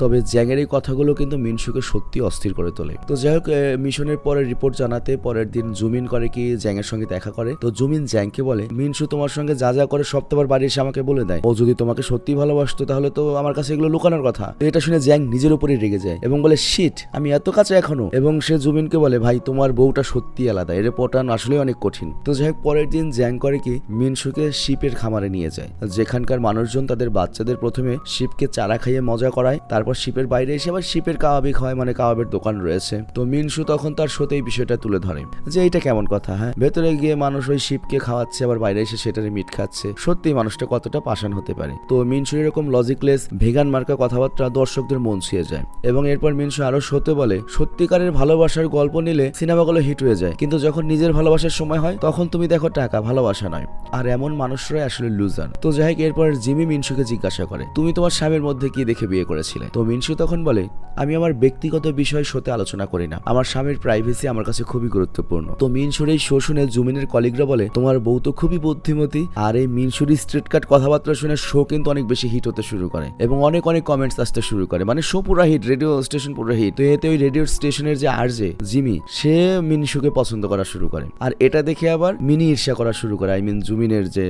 তবে জ্যাংয়ের এই কথাগুলো কিন্তু মিনসুকে সত্যি অস্থির করে তোলে। তো যাই হোক, মিশনের পরে রিপোর্ট জানাতে পরের দিন জুমিন করে কি জ্যাংয়ের সঙ্গে দেখা করে। তো জুমিন জ্যাংকে বলে মিনসু তোমার সঙ্গে যা যা করে সব তোমার বাড়ি এসে আমাকে বলে দেয়, ও যদি তোমাকে সত্যি ভালোবাসতো তাহলে তো আমার কাছে এগুলো লুকানোর কথা। তো এটা শুনে জ্যাং নিজের উপরেই রেগে যায় এবং বলে শিট, আমি এত কাছে এখনো। এবং সে জুমিনকে বলে ভাই তোমার বউটা সত্যি আলাদা, এর পটানো আসলে অনেক কঠিন। তো যাই হোক, পরের দিন জ্যাং করে কি মিনসুকে শিপের খামারে নিয়ে যায়, যেখানকার মানুষজন তাদের বাচ্চাদের প্রথমে শিপকে চারা খাইয়ে মজা করায়, তারপর শিপের বাইরে এসে আবার শিপের কাবাবি খাওয়ায়, মানে কাবাবের দোকান রয়েছে। তো মিনসু তখন তার শোতে এই বিষয়টা তুলে ধরে যে এইটা কেমন কথা, হ্যাঁ ভেতরে গিয়ে মানুষ ওই শিপকে খাওয়াচ্ছে আবার বাইরে এসে সেটারে মিট খাচ্ছে, সত্যি মানুষটা কতটা পাষাণ হতে পারে। তো মিনসুর এরকম লজিকলেস ভেগান মার্কা কথাবার্তা দর্শকদের মন ছুঁয়ে যায়, এবং এরপর মিনসু আরো শোতে বলে সত্যিকারের ভালোবাসার গল্প নিলে সিনেমাগুলো হিট হয়ে যায়, কিন্তু যখন নিজের ভালোবাসার সময় হয় তখন তুমি দেখো টাকা, ভালোবাসা নয়। আর এমন মানুষরাই আসলে লুজার। তো যাই হোক, এরপর জিমি মিনসুকে জিজ্ঞাসা করে তুমি তোমার স্বামীর মধ্যে কি দেখে বিয়ে করেছিলে? তো মিনসু তখন বলে আমি আমার ব্যক্তিগত বিষয় শোতে আলোচনা করি না, আমার স্বামীর প্রাইভেসি আমার কাছে খুবই গুরুত্বপূর্ণ। তো মিনসুর এই শো শুনে জুমিনের কলিগরা বলে তোমার বউ তো খুবই বুদ্ধিমতী। আর এই মিনসুর স্ট্রিট কাট কথাবার্তা শুনে শো কিন্তু অনেক বেশি হিট হতে শুরু করে এবং অনেক অনেক কমেন্টস আসতে শুরু করে, মানে শো পুরো হিট, রেডিও স্টেশন পুরো হিট। তো এতে ওই রেডিও স্টেশনের যে আরজে জিমি, সে মিনসুকে পছন্দ করা শুরু করে, আর এটা দেখে আবার মিনি ঈর্ষা করা শুরু করে, আই মিন জুমিনের যে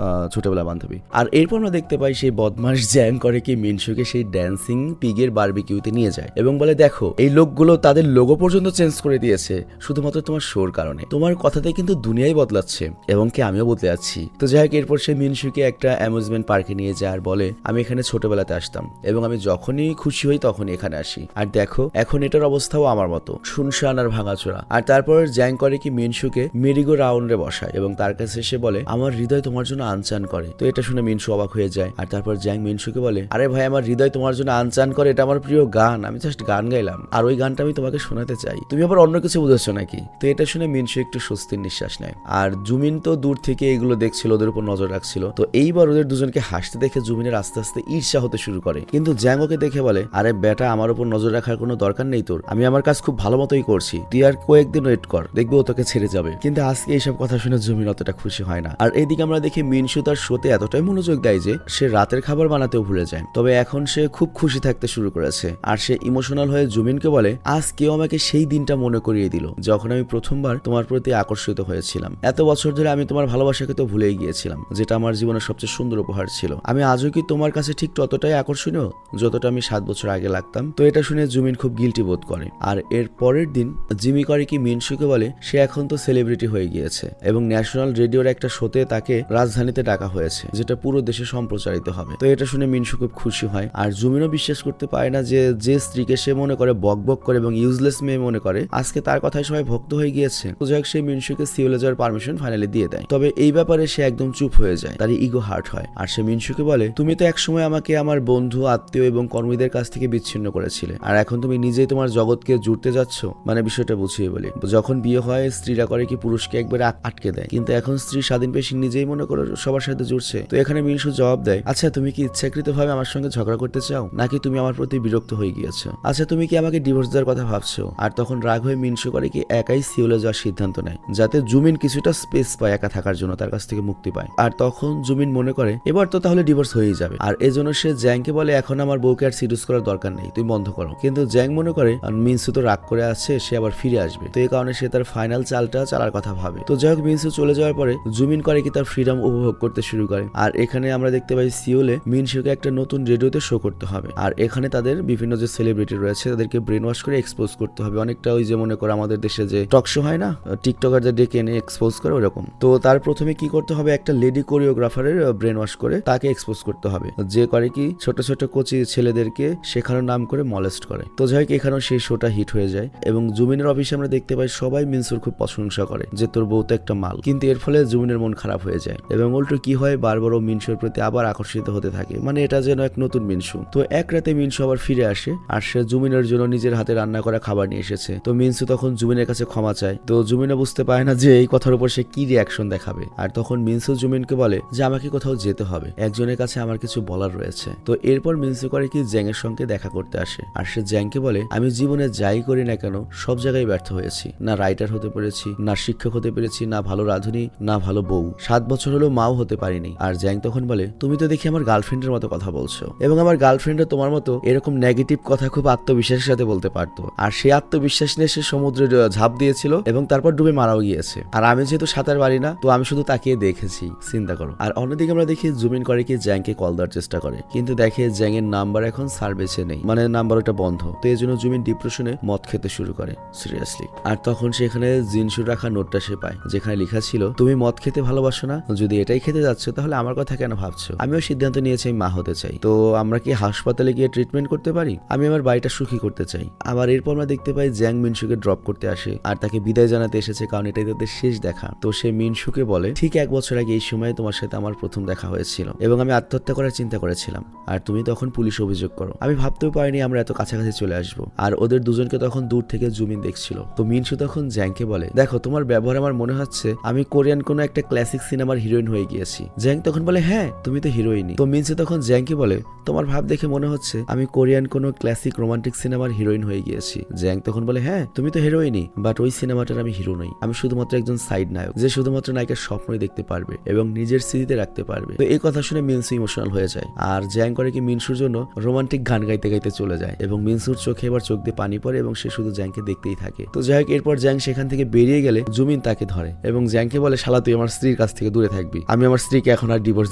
ছোটবেলা বান্ধবী। আর এরপর আমরা দেখতে পাই সেই বদমাস জ্যাং করে কি মিনসুকে সেই ড্যান্সিং পিগের বারবিকিউতে নিয়ে যায় এবং বলে দেখো এই লোকগুলো তাদের লোগো পর্যন্ত চেঞ্জ করে দিয়েছে শুধুমাত্র তোমার শোর কারণে, তোমার কথাতে কিন্তু দুনিয়াই বদলাচ্ছে এবং কি আমিও বদলে যাচ্ছি। তো যাই হোক, এরপর সে মিনসুকে একটা অ্যামিউজমেন্ট পার্কে নিয়ে যায় আর বলে আমি এখানে ছোটবেলাতে আসতাম এবং আমি যখনই খুশি হই তখনই এখানে আসি, আর দেখো এখন এটার অবস্থাও আমার মতো শুনশান আর ভাঙাচোরা। আর তারপর জ্যাং করে কি মিনসুকে মেরিগো রাউন্ডে বসায় এবং তার কাছে সে বলে আমার হৃদয় তোমার জন্য আনচান করে। তো এটা শুনে মিনসু অবাক হয়ে যায়, আর তারপর জ্যাং মিনসুকে বলে আরে ভাই আমার হৃদয় তোমার জন্য আনচান করে, এটা আমার প্রিয় গান, আমি জাস্ট গান গাইলাম আর ওই গানটা আমি তোমাকে শোনাতে চাই, তুমি আবার অন্য কিছু বুঝেছো নাকি? তো এটা শুনে মিনসু একটু স্বস্তির নিঃশ্বাস নেয়। আর জুমিন তো দূর থেকে এগুলো দেখছিল, ওদের উপর নজর রাখছিল। তো এইবার ওদের দুজনকে হাসতে দেখে জুমিনের আস্তে আস্তে ঈর্ষা হতে শুরু করে, কিন্তু জ্যাং ওকে দেখে বলে আরে বেটা আমার উপর নজর রাখার কোনো দরকার নেই তোর, আমি আমার কাজ খুব ভালো মতোই করছি, তুই আর কয়েকদিন ওয়েট কর, দেখবি ও তোকে ছেড়ে যাবে। কিন্তু আজকে এইসব কথা শুনে জুমিন অতটা খুশি হয় না। আর এইদিকে আমরা দেখি মিনসু তার শোতে এতটাই মনোযোগ দেয় যে সে রাতের খাবার বানাতেও ভুলে যায়। তবে এখন সে খুব খুশি থাকতে শুরু করেছে, আর সে ইমোশনাল হয়ে জুমিনকে বলে আজ কেউ আমাকে সেই দিনটা মনে করিয়ে দিল যখন আমি প্রথমবার তোমার প্রতি আকর্ষিত হয়েছিলাম। এত বছর ধরে আমি তোমার ভালোবাসাকে তো ভুলেই গিয়েছিলাম, যেটা আমার জীবনের সবচেয়ে সুন্দর উপহার ছিল। আমি আজও কি তোমার কাছে ঠিক ততটাই আকর্ষণীয় যতটা আমি 7 বছর আগে লাগতাম? তো এটা শুনে জুমিন খুব গিল্টি বোধ করে। আর এর পরের দিন জিমি করে কি মিনসুকে বলে সে এখন তো সেলিব্রিটি হয়ে গিয়েছে এবং ন্যাশনাল রেডিওর একটা শোতে তাকে রাজধানীতে ডাকা হয়েছে, যেটা পুরো দেশে সম্প্রচারিত হবে। তো এটা শুনে মিনসু খুব খুশি হয়, আর জুমিনও বিশ্বাস করতে পারে না যে যে স্ত্রীকে সে মনে করে বক বক করে এবং ইউজলেস মেয়ে মনে করে, আজকে তার কথায় সবাই ভক্ত হয়ে গিয়েছে। তো যাই হোক, সে মিনশুকে সিওলে যাওয়ার পারমিশন ফাইনালি দিয়ে দেয়। তবে এই ব্যাপারে সে একদম চুপ হয়ে যায়, তার ইগো হার্ট হয়। আর সে মিনশুকে বলে, তুমি তো একসময় আমাকে আমার বন্ধু, আত্মীয় এবং কর্মীদের কাছ থেকে বিচ্ছিন্ন করেছিলে, আর এখন তুমি নিজেই তোমার জগৎকে জুড়তে যাচ্ছ। মানে বিষয়টা বুঝিয়ে বলি, যখন বিয়ে হয় স্ত্রীরা করে কি পুরুষকে একবারে আটকে দেয়, কিন্তু এখন স্ত্রী স্বাধীন পেশি নিজেই মনে করো সবার সাথে জুড়ছে। তো এখানে মিনশু জবাব দেয়, আচ্ছা তুমি কি ইচ্ছাকৃতভাবে আমার সঙ্গে ঝগড়া করতে চাও, নাকি তুমি আমার প্রতি বিরক্ত হয়ে গিয়েছো? আচ্ছা তুমি কি আমাকে ডিভোর্স দেওয়ার কথা ভাবছো? আর তখন রাগ হয়ে মিনশু করে কি একাই সিওলে যাওয়ার সিদ্ধান্ত নেয়, যাতে জুমিন কিছুটা স্পেস পায় একা থাকার জন্য, তার কাছ থেকে মুক্তি পায়। আর তখন জুমিন মনে করে এবার তো তাহলে ডিভোর্স হয়েই যাবে, আর এজন্য সে জ্যাংকে বলে, এখন আমার বউকে আর সিরিয়াস করার দরকার নেই, তুমি বন্ধ করো। কিন্তু জ্যাং মনে করে মিনসু তো রাগ করে আছে, সে আবার ফিরে আসবে, তো এই কারণে সে তার ফাইনাল চালটা চালার কথা ভাবে। তো যাই হোক, মিনসু চলে যাওয়ার পরে জুমিন করে কি তার ফ্রিডম উপভোগ করতে শুরু করে। আর এখানে আমরা দেখতে পাই সিওলে মিনশুকে একটা নতুন রেডিওতে শো করতে হবে, আর এখানে তাদের বিভিন্ন যে সেলিব্রিটি রয়েছে তাদেরকে ব্রেন ওয়াশ করে এক্সপোজ করতে হবে। অনেকটা ওই যে মনে করো আমাদের দেশে যে টক শো হয় না, টিকটকার যে ডেকে এনে এক্সপোজ করে ওরকম। তো তার প্রথমে কি করতে হবে, একটা লেডি কোরিওগ্রাফারের ব্রেন ওয়াশ করে তাকে এক্সপোজ করতে হবে, যে করে কি ছোট ছোট কোচি ছেলেদেরকে শেখানোর নাম করে মলেস্ট করে। তো যাই হোক, এখানেও সেই শোটা হিট হয়ে যায় এবং জুমিনের অফিসে আমরা দেখতে পাই সবাই মিনসুর খুব প্রশংসা করে যে তোর বউ তো একটা মাল। কিন্তু এর ফলে জুমিনের মন খারাপ হয়ে যায় এবং উল্টো কি হয়, বারবার ও মিনসুর প্রতি আবার আকর্ষিত হতে থাকে, মানে এটা যেন এক নতুন মিনসু। তো এক রাতে মিনসু আবার ফিরে আসে, আর সে জুমিনের জন্য নিজের হাতে রান্না করা খাবার নিয়ে এসেছে। তো মিনসু তখন জুমিনের কাছে ক্ষমা চায়। তো জুমিনও বুঝতে পারে না যে এই কথার উপর সে কি রিয়াকশন দেখাবে। আর তখন মিনসু জুমিনকে বলে যে আমাকে কোথাও যেতে হবে, একজনের কাছে আমার কিছু বলার রয়েছে। তো এরপর মিনসু করে কি জ্যাং এর সঙ্গে দেখা করতে আসে, আর সে জ্যাংকে বলে, আমি জীবনে যাই করি না কেন সব জায়গায় ব্যর্থ হয়েছি, না রাইটার হতে পেরেছি, না শিক্ষক হতে পেরেছি, না ভালো রাঁধুনি, না ভালো বউ, 7 বছর হলো মাও হতে পারিনি। আর জ্যাং তখন বলে, তুমি তো দেখি আমার গার্লফ্রেন্ডের মতো কথা বলছো, এবং আমার গার্লফ্রেন্ডও তোমার মতো এরকম নেগেটিভ কথা খুব আত্মবিশ্বাসের সাথে বলতে পারতো, আর সেই আত্মবিশ্বাস নিয়ে সে সমুদ্রে ঝাঁপ দিয়েছিল এবং তারপর ডুবে মারাও গিয়েছে। আর আমি যেহেতু সাঁতার পারি না, তো আমি শুধু তাকিয়ে দেখেছি, চিন্তা করো। আর অন্যদিকে আমরা দেখি জুমিন করে কি জ্যাংকে কল দেওয়ার চেষ্টা করে, কিন্তু দেখে জ্যাং এর নাম্বার এখন সার্ভিসে নেই, মানে নাম্বার ওটা বন্ধ। তো এই জন্য জুমিন ডিপ্রেশনে মদ খেতে শুরু করে সিরিয়াসলি। আর তখন সেখানে জিনসুর রাখা নোটটা সে পায়, যেখানে লেখা ছিল, তুমি মদ খেতে ভালোবাসো না, যদি এটাই খেতে যাচ্ছ তাহলে আমার কথা কেন ভাবছো? আমিও সিদ্ধান্ত নিয়েছি আমি মা হতে চাই, তো আমরা কি হাসপাতালে গিয়ে ট্রিটমেন্ট করতে পারি? আমি আমার বাড়িটা সুখী করতে চাই। আবার এরপর আমরা দেখতে পাই জ্যাং মিনশুকে ড্রপ করতে আসে, আর তাকে বিদায় জানাতে এসেছে, কারণ এটাই তাদের শেষ দেখা। তো সে মিনশুকে বলে, ঠিক 1 বছর আগে এই সময় তোমার সাথে আমার প্রথম দেখা হয়েছিল এবং আমি আত্মহত্যা করার চিন্তা করেছিলাম, আর তুমি তখন পুলিশ অভিযোগ করো। আমি ভাবতেও পারিনি আমরা এত কাছাকাছি চলে আসবো। আর ওদের দুজনকে তখন দূর থেকে জুমিন দেখছিল। তো মিনশু তখন জ্যাংকে বলে, দেখো তোমার ব্যবহার আমার মনে হচ্ছে আমি কোরিয়ান কোনো একটা ক্লাসিক সিনেমার হিরোইন হয়ে গিয়েছি। জ্যাং তখন বলে, হ্যাঁ তুমি তো হিরোইনই। তো মিনশু তখন জ্যাংকে বলে, তোমার ভাব দেখে মনে হচ্ছে আমি কোরিয়ান কোনো ক্লাসিক রোমান্টিক সিনেমার হিরোইন হয়ে গিয়েছি। জ্যাং তখন বলে, হ্যাঁ তুমি তো হিরোইনই, বাট ওই সিনেমাটার আমি হিরো নই, আমি শুধুমাত্র একজন সাইড নায়ক যে শুধুমাত্র নায়িকার স্বপ্নই দেখতে পারবে এবং নিজের স্মৃতিতে রাখতে পারবে। তো এই কথা শুনে মিনশু ইমোশনাল হয়ে যায়, আর জ্যাং করে কি মিনশুর জন্য রোমান্টিক গান গাইতে গাইতে চলে যায় এবং মিনশুর চোখে এবার চোখ দিয়ে পানি পড়ে এবং সে শুধু জ্যাংকে দেখতেই থাকে। তো যাই হোক, এরপর জ্যাং সেখান থেকে বেরিয়ে গেলে জুমিন তাকে ধরে এবং জ্যাংকে বলে, শালা তুই আমার স্ত্রীর কাছ থেকে দূরে থাকবি, আমি আমার স্ত্রীকে এখন আর ডিভোর্স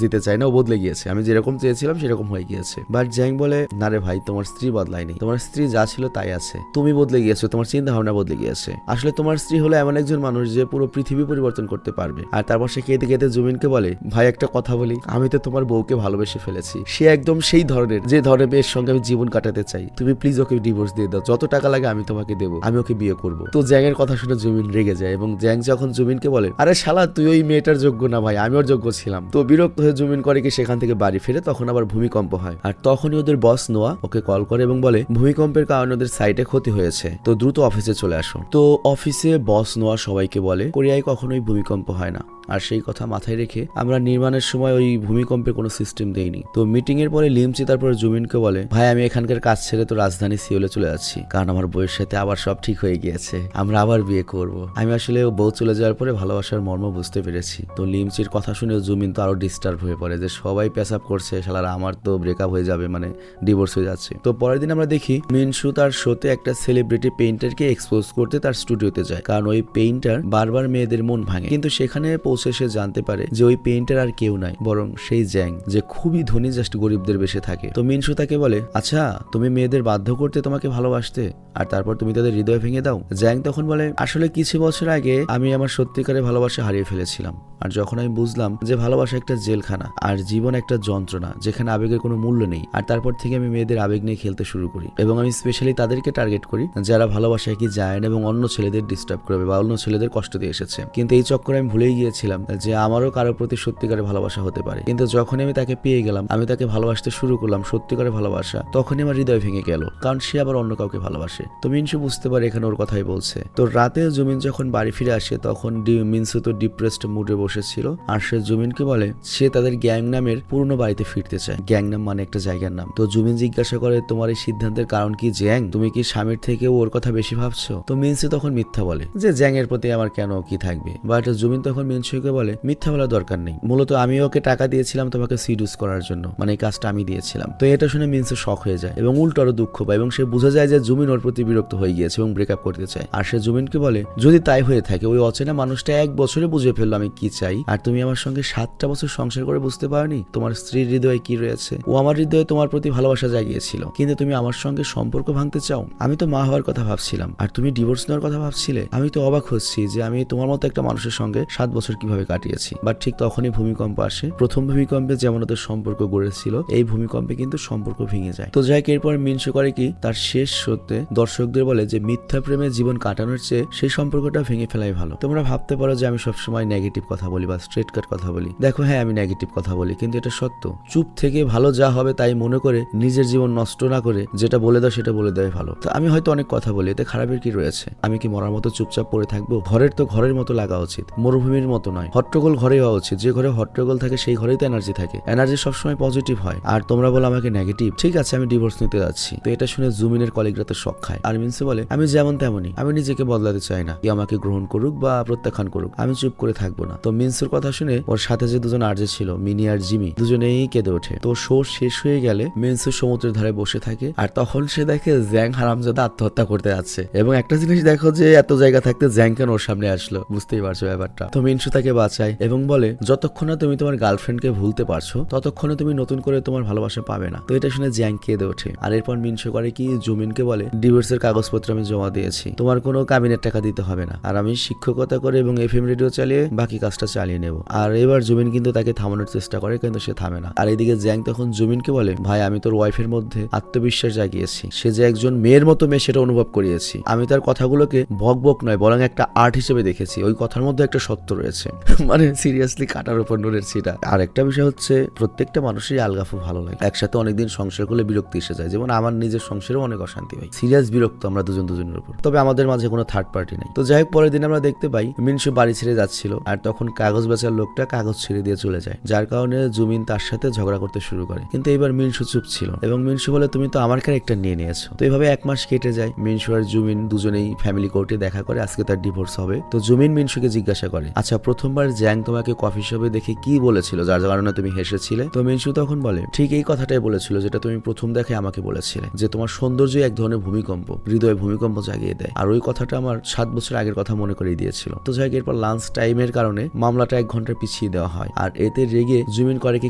দিতে চাই না, ও বদলে গিয়েছে, আমি যেরকম চেয়েছিলাম সেরকম হয়ে গিয়েছে। বাট জ্যাং বলে, না রে ভাই, তোমার স্ত্রী বদলায়নি, তোমার স্ত্রী যা ছিল তাই আছে, তুমি বদলে গিয়েছো, তোমার চিন্তা ভাবনা বদলে গিয়েছে। আসলে তোমার স্ত্রী হলো এমন একজন মানুষ যে পুরো পৃথিবী পরিবর্তন করতে পারবে। আর তারপর সে কেঁদে কেঁদে জুমিনকে বলে, ভাই একটা কথা বলি, আমি তো তোমার বউকে ভালোবেসে ফেলেছি, সে একদম সেই ধরনের যে ধরনের মেয়ের সঙ্গে আমি জীবন কাটাতে চাই, তুমি প্লিজ ওকে ডিভোর্স দিয়ে দাও, যত টাকা লাগে আমি তোমাকে দেবো, আমি ওকে বিয়ে করবো। তো জ্যাং এর কথা শুনে জুমিন রেগে যায় এবং জ্যাং যখন জুমিনকে বলে, আরে শালা তুই ওই মেয়েটার যোগ্য না ভাই, আমি ওর যোগ্য ছিলাম। তো বিরক্ত হয়ে জুমিন করে কি সেখান থেকে বাড়ি ফিরে, তখন আবার ভূমিকম্প হয়। আর তখনই ওদের বস নোয়া ওকে কল করে এবং বলে, ভূমিকম্পের কারণে ওদের সাইটে ক্ষতি হয়েছে, তো দ্রুত অফিসে চলে আসো। তো অফিসে বস নোয়া সবাইকে বলে, কোরিয়ায় কখনোই ভূমিকম্প হয় না, আর সেই কথা মাথায় রেখে আমরা নির্মাণের সময় ওই ভূমিকম্পের কোনো সিস্টেম দেইনি। তো মিটিং এর পরে লিমচি তারপর জুমিনকে বলে, ভাই আমি এখানকার কাজ ছেড়ে তো রাজধানী সিওলে চলে যাচ্ছি, কারণ আমার বউয়ের সাথে আবার সব ঠিক হয়ে গিয়েছে, আমরা আবার বিয়ে করব। আমি আসলে বউ চলে যাওয়ার পরে ভালোবাসার মর্ম বুঝতে পেরেছি। তো লিমচির কথা শুনে জুমিন তো আরো ডিস্টার্ব হয়ে পড়ে যে সবাই পেশাব করছে, শালারা আমার তো ব্রেকআপ হয়ে যাবে, মানে ডিভোর্স হয়ে যাচ্ছে। তো পরের দিন আমরা দেখি মিনশু তার শোতে একটা সেলিব্রিটি পেইন্টারকে এক্সপোজ করতে তার স্টুডিওতে যায়, কারণ ওই পেইন্টার বারবার মেয়েদের মন ভাঙে, কিন্তু সেখানে পৌঁছে সে জানতে পারে যে ওই পেইন্টার আর কেউ নাই, বরং সেই জ্যাং, যে খুবই ধনী, জাস্ট গরিবদের বেশে থাকে। তো মিনসু তাকে বলে, আচ্ছা তুমি মেয়েদের বাধ্য করতে তোমাকে ভালোবাসতে, আর তারপর তুমি তাদের হৃদয় ভেঙে দাও। জ্যাং তখন বলে, আসলে কিছু বছর আগে আমি আমার সত্যিকারের ভালোবাসা হারিয়ে ফেলেছিলাম, আর যখন আমি বুঝলাম যে ভালোবাসা একটা জেলখানা আর জীবন একটা যন্ত্রণা যেখানে আবেগের কোনো মূল্য নেই, আর তারপর থেকে আমি মেয়েদের আবেগ নিয়ে খেলতে শুরু করি, এবং আমি স্পেশালি তাদেরকে টার্গেট করি যারা ভালোবাসায় কি যায় না এবং অন্য ছেলেদের ডিস্টার্ব করবে বা অন্য ছেলেদের কষ্ট দিয়ে এসেছে। কিন্তু এই চক্করে আমি ভুলেই গিয়েছিলাম যে আমারও কারোর প্রতি সত্যিকারের ভালোবাসা হতে পারে। কিন্তু যখনই আমি তাকে পেয়ে গেলাম, আমি তাকে ভালোবাসতে শুরু করলাম, সত্যিকারের ভালোবাসা, তখনই আমার হৃদয় ভেঙে গেল, কারণ সে আবার অন্য কাউকে ভালোবাসে। তো মিনসু বুঝতে পারে এখানে ওর কথাই বলছে। তো রাতে জুমিন যখন বাড়ি ফিরে আসে, তখন মিনসু তো ডিপ্রেসড মুডে বসেছিল, আর সে জুমিনকে বলে সে তাদের গ্যাং নামের পুরনো বাড়িতে ফিরতে চায়। গ্যাং নাম মানে একটা জায়গার নাম। তো জুমিন জিজ্ঞাসা করে, তোমার এই সিদ্ধান্তের কারণ কি জ্যাং? তুমি কি স্বামীর থেকেও ওর কথা বেশি ভাবছো? তো মিনসু তখন মিথ্যা বলে যে জ্যাং এর প্রতি আমার কেন কি থাকবে, বাট জুমিন তখন মিনসুকে বলে মিথ্যা বলার দরকার নেই, মূলত আমি ওকে টাকা দিয়েছিলাম তোমাকে সিডিউস করার জন্য, মানে এই কাজটা আমি দিয়েছিলাম। তো এটা শুনে মিনসু শক হয়ে যায় এবং উল্টো আরো দুঃখ পায়, এবং সে বুঝে যায় যে জুমিন ওর প্রতি বিরক্ত হয়ে গিয়েছে এবং ব্রেকআপ করতে চায়। আর সে জুমিনকে বলে, যদি তাই হয়ে থাকে, ওই অচেনা মানুষটা 1 বছরে বুঝে ফেললো আমি কি চাই, আর তুমি আমার সঙ্গে 7টা বছর সংসার করে বুঝতে পারোনি তোমার স্ত্রীর হৃদয়ে কি রয়েছে। ও আমার হৃদয়ে তোমার প্রতি ভালোবাসা জাগিয়েছিল, কিন্তু তুমি আমার সঙ্গে সম্পর্ক ভাঙতে চাও। আমি তো মা হওয়ার কথা ভাবছিলাম, আর তুমি ডিভোর্স নেওয়ার কথা ভাবছিলে। আমি তো অবাক হচ্ছি যে আমি তোমার মতো একটা মানুষের সঙ্গে 7 বছর কিভাবে কাটিয়েছি। বাট ঠিক তখনই ভূমিকম্প আসে। প্রথম ভূমিকম্পে যেমন ওদের সম্পর্ক গড়েছিল, এই ভূমিকম্পে কিন্তু সম্পর্ক ভেঙে যায়। তো যাই এরপর মিনসু করে কি, তার শেষ সত্যে দর্শকদের বলে যে মিথ্যা প্রেমে জীবন কাটানোর চেয়ে সেই সম্পর্কটা ভেঙে ফেলাই ভালো। তোমরা ভাবতে পারো যে আমি সবসময় নেগেটিভ কথা বলি বা স্ট্রেট কাট কথা বলি। দেখো, হ্যাঁ আমি নেগেটিভ কথা বলি, কিন্তু এটা সত্য। চুপ থেকে ভালো যা হবে তাই মনে করে নিজের জীবন নষ্ট না করে যেটা বলে দাও সেটা বলে দেওয়াই ভালো। তো আমি হয়তো অনেক কথা বলি, এতে খারাপের কি রয়েছে? আমি কি মরার মতো চুপচাপ পড়ে থাকবো? ঘরের তো ঘরের মতো লাগা উচিত, মরুভূমির মতো নয়। হট্টগোল ঘরে হওয়া উচিত, যে ঘরে হট্টগোল থাকে সেই ঘরেই তো এনার্জি থাকে, এনার্জি সবসময় পজিটিভ হয়। আর তোমরা বলো আমাকে নেগেটিভ, ঠিক আছে আমি ডিভোর্স নিতে যাচ্ছি। তো এটা শুনে জুমিনের কলিগরা তো শক খায়, আর মিনসু বলে, আমি যেমন তেমনই, আমি নিজেকে বদলাতে চাই না, কি আমাকে গ্রহণ করুক বা প্রত্যাখ্যান করুক, আমি চুপ করে থাকবো না। তো মিনসুর কথা শুনে ওর সাথে যে দুজন আরজে ছিল, মিনি আর জিমি, দুজনেই কেঁদে ওঠে। তো শো শেষ হয়ে গেলে মিনসু সমুদ্রের ধারে বসে থাকে, আর তখন সে দেখে জ্যাং হারামজাদা আত্মহত্যা করতে যাচ্ছে। এবং একটা জিনিস দেখো যে এত জায়গা থাকতে জ্যাং কেন ওর সামনে আসলো, বুঝতেই পারছো ব্যাপারটা। তো মিনসু তাকে বাঁচায় এবং বলে, যতক্ষণ না তুমি তোমার গার্লফ্রেন্ডকে ভুলতে পারছো, ততক্ষণে তুমি নতুন করে তোমার ভালোবাসা পাবে না। তো এটা শুনে জ্যাং কেঁদে ওঠে। আর এরপর মিনসু করে কি, জুমিনকে বলে, ডিভোর্সের কাগজপত্র আমি জমা দিয়েছি, তোমার কোনো কাবিনের টাকা দিতে হবে না, আর আমি শিক্ষকতা করে এবং এফএম রেডিও চালিয়ে বাকি কাজটা চালিয়ে নেব। আর এবার জুমিন কিন্তু তাকে থামানোর চেষ্টা করে, কিন্তু সে থামে না। আর এইদিকে জ্যাং তখন জুমিনকে বলে, ভাই আমি তোর ওয়াইফের মধ্যে আত্মবিশ্বাস জাগিয়েছি, সে যে একজন মেয়ের মতো মেয়ে সেটা অনুভব করিয়েছি। আমি তার কথাগুলোকে বক বক নয় বরং একটা আর্ট হিসেবে দেখেছি, ওই কথার মধ্যে একটা সত্য রয়েছে। মানে সিরিয়াসলি কাটার উপর নুনের ছিটা। আর একটা বিষয় হচ্ছে, প্রত্যেকটা মানুষেরই আলগাফু ভালো লাগে, একসাথে অনেকদিন সংসার করলে বিরক্তি এসে যায়, যেমন আমার নিজের সংসারেও অনেক অশান্তি হয়, সিরিয়াস বিরক্ত আমরা দুজনের উপর। তবে আমাদের মাঝে কোনো থার্ড পার্টি নেই। তো যাই হোক, পরের দিন আমরা দেখতে পাই মিনসু বাড়ি ছেড়ে যাচ্ছিল, আর তখন কাগজ বেচার লোকটা কাগজ ছেড়ে দিয়ে চলে যায়, যার কারণে জুমিন তার সাথে ঝগড়া করতে শুরু করে। কিন্তু এবার মিনসু চুপ ছিল, এবং মিনসু বলে, তুমি তো আমার ক্যারেক্টার নিয়ে নিয়েছো। তো এইভাবে 1 মাস কেটে যায়। মিনসু আর জুমিন দুজনেই ফ্যামিলি কোর্টে দেখা করে, আজকে তার ডিভোর্স হবে। তো জুমিন মিনসুকে জিজ্ঞাসা করে, আচ্ছা প্রথমবার জ্যাং তোমাকে কফি শপে দেখে কি বলেছিল যার কারণে তুমি হেসেছিলে? তো মিনসু তখন বলে, ঠিক এই কথাটাই বলেছিল যেটা তুমি প্রথম দেখে আমাকে বলেছিলে, যে তোমার সৌন্দর্যই এক ধরনের ভূমিকম্প, হৃদয়ে ভূমিকম্প জাগিয়ে দেয়। আর ওই কথাটা আমার 7 বছর আগের কথা মনে করিয়ে দিয়েছিল। তো যাই হোক, এরপর লাঞ্চ টাইমের কারণে মামলাটা 1 ঘন্টা পিছিয়ে দেওয়া হয়, আর এতে রেগে জুমিন করে কি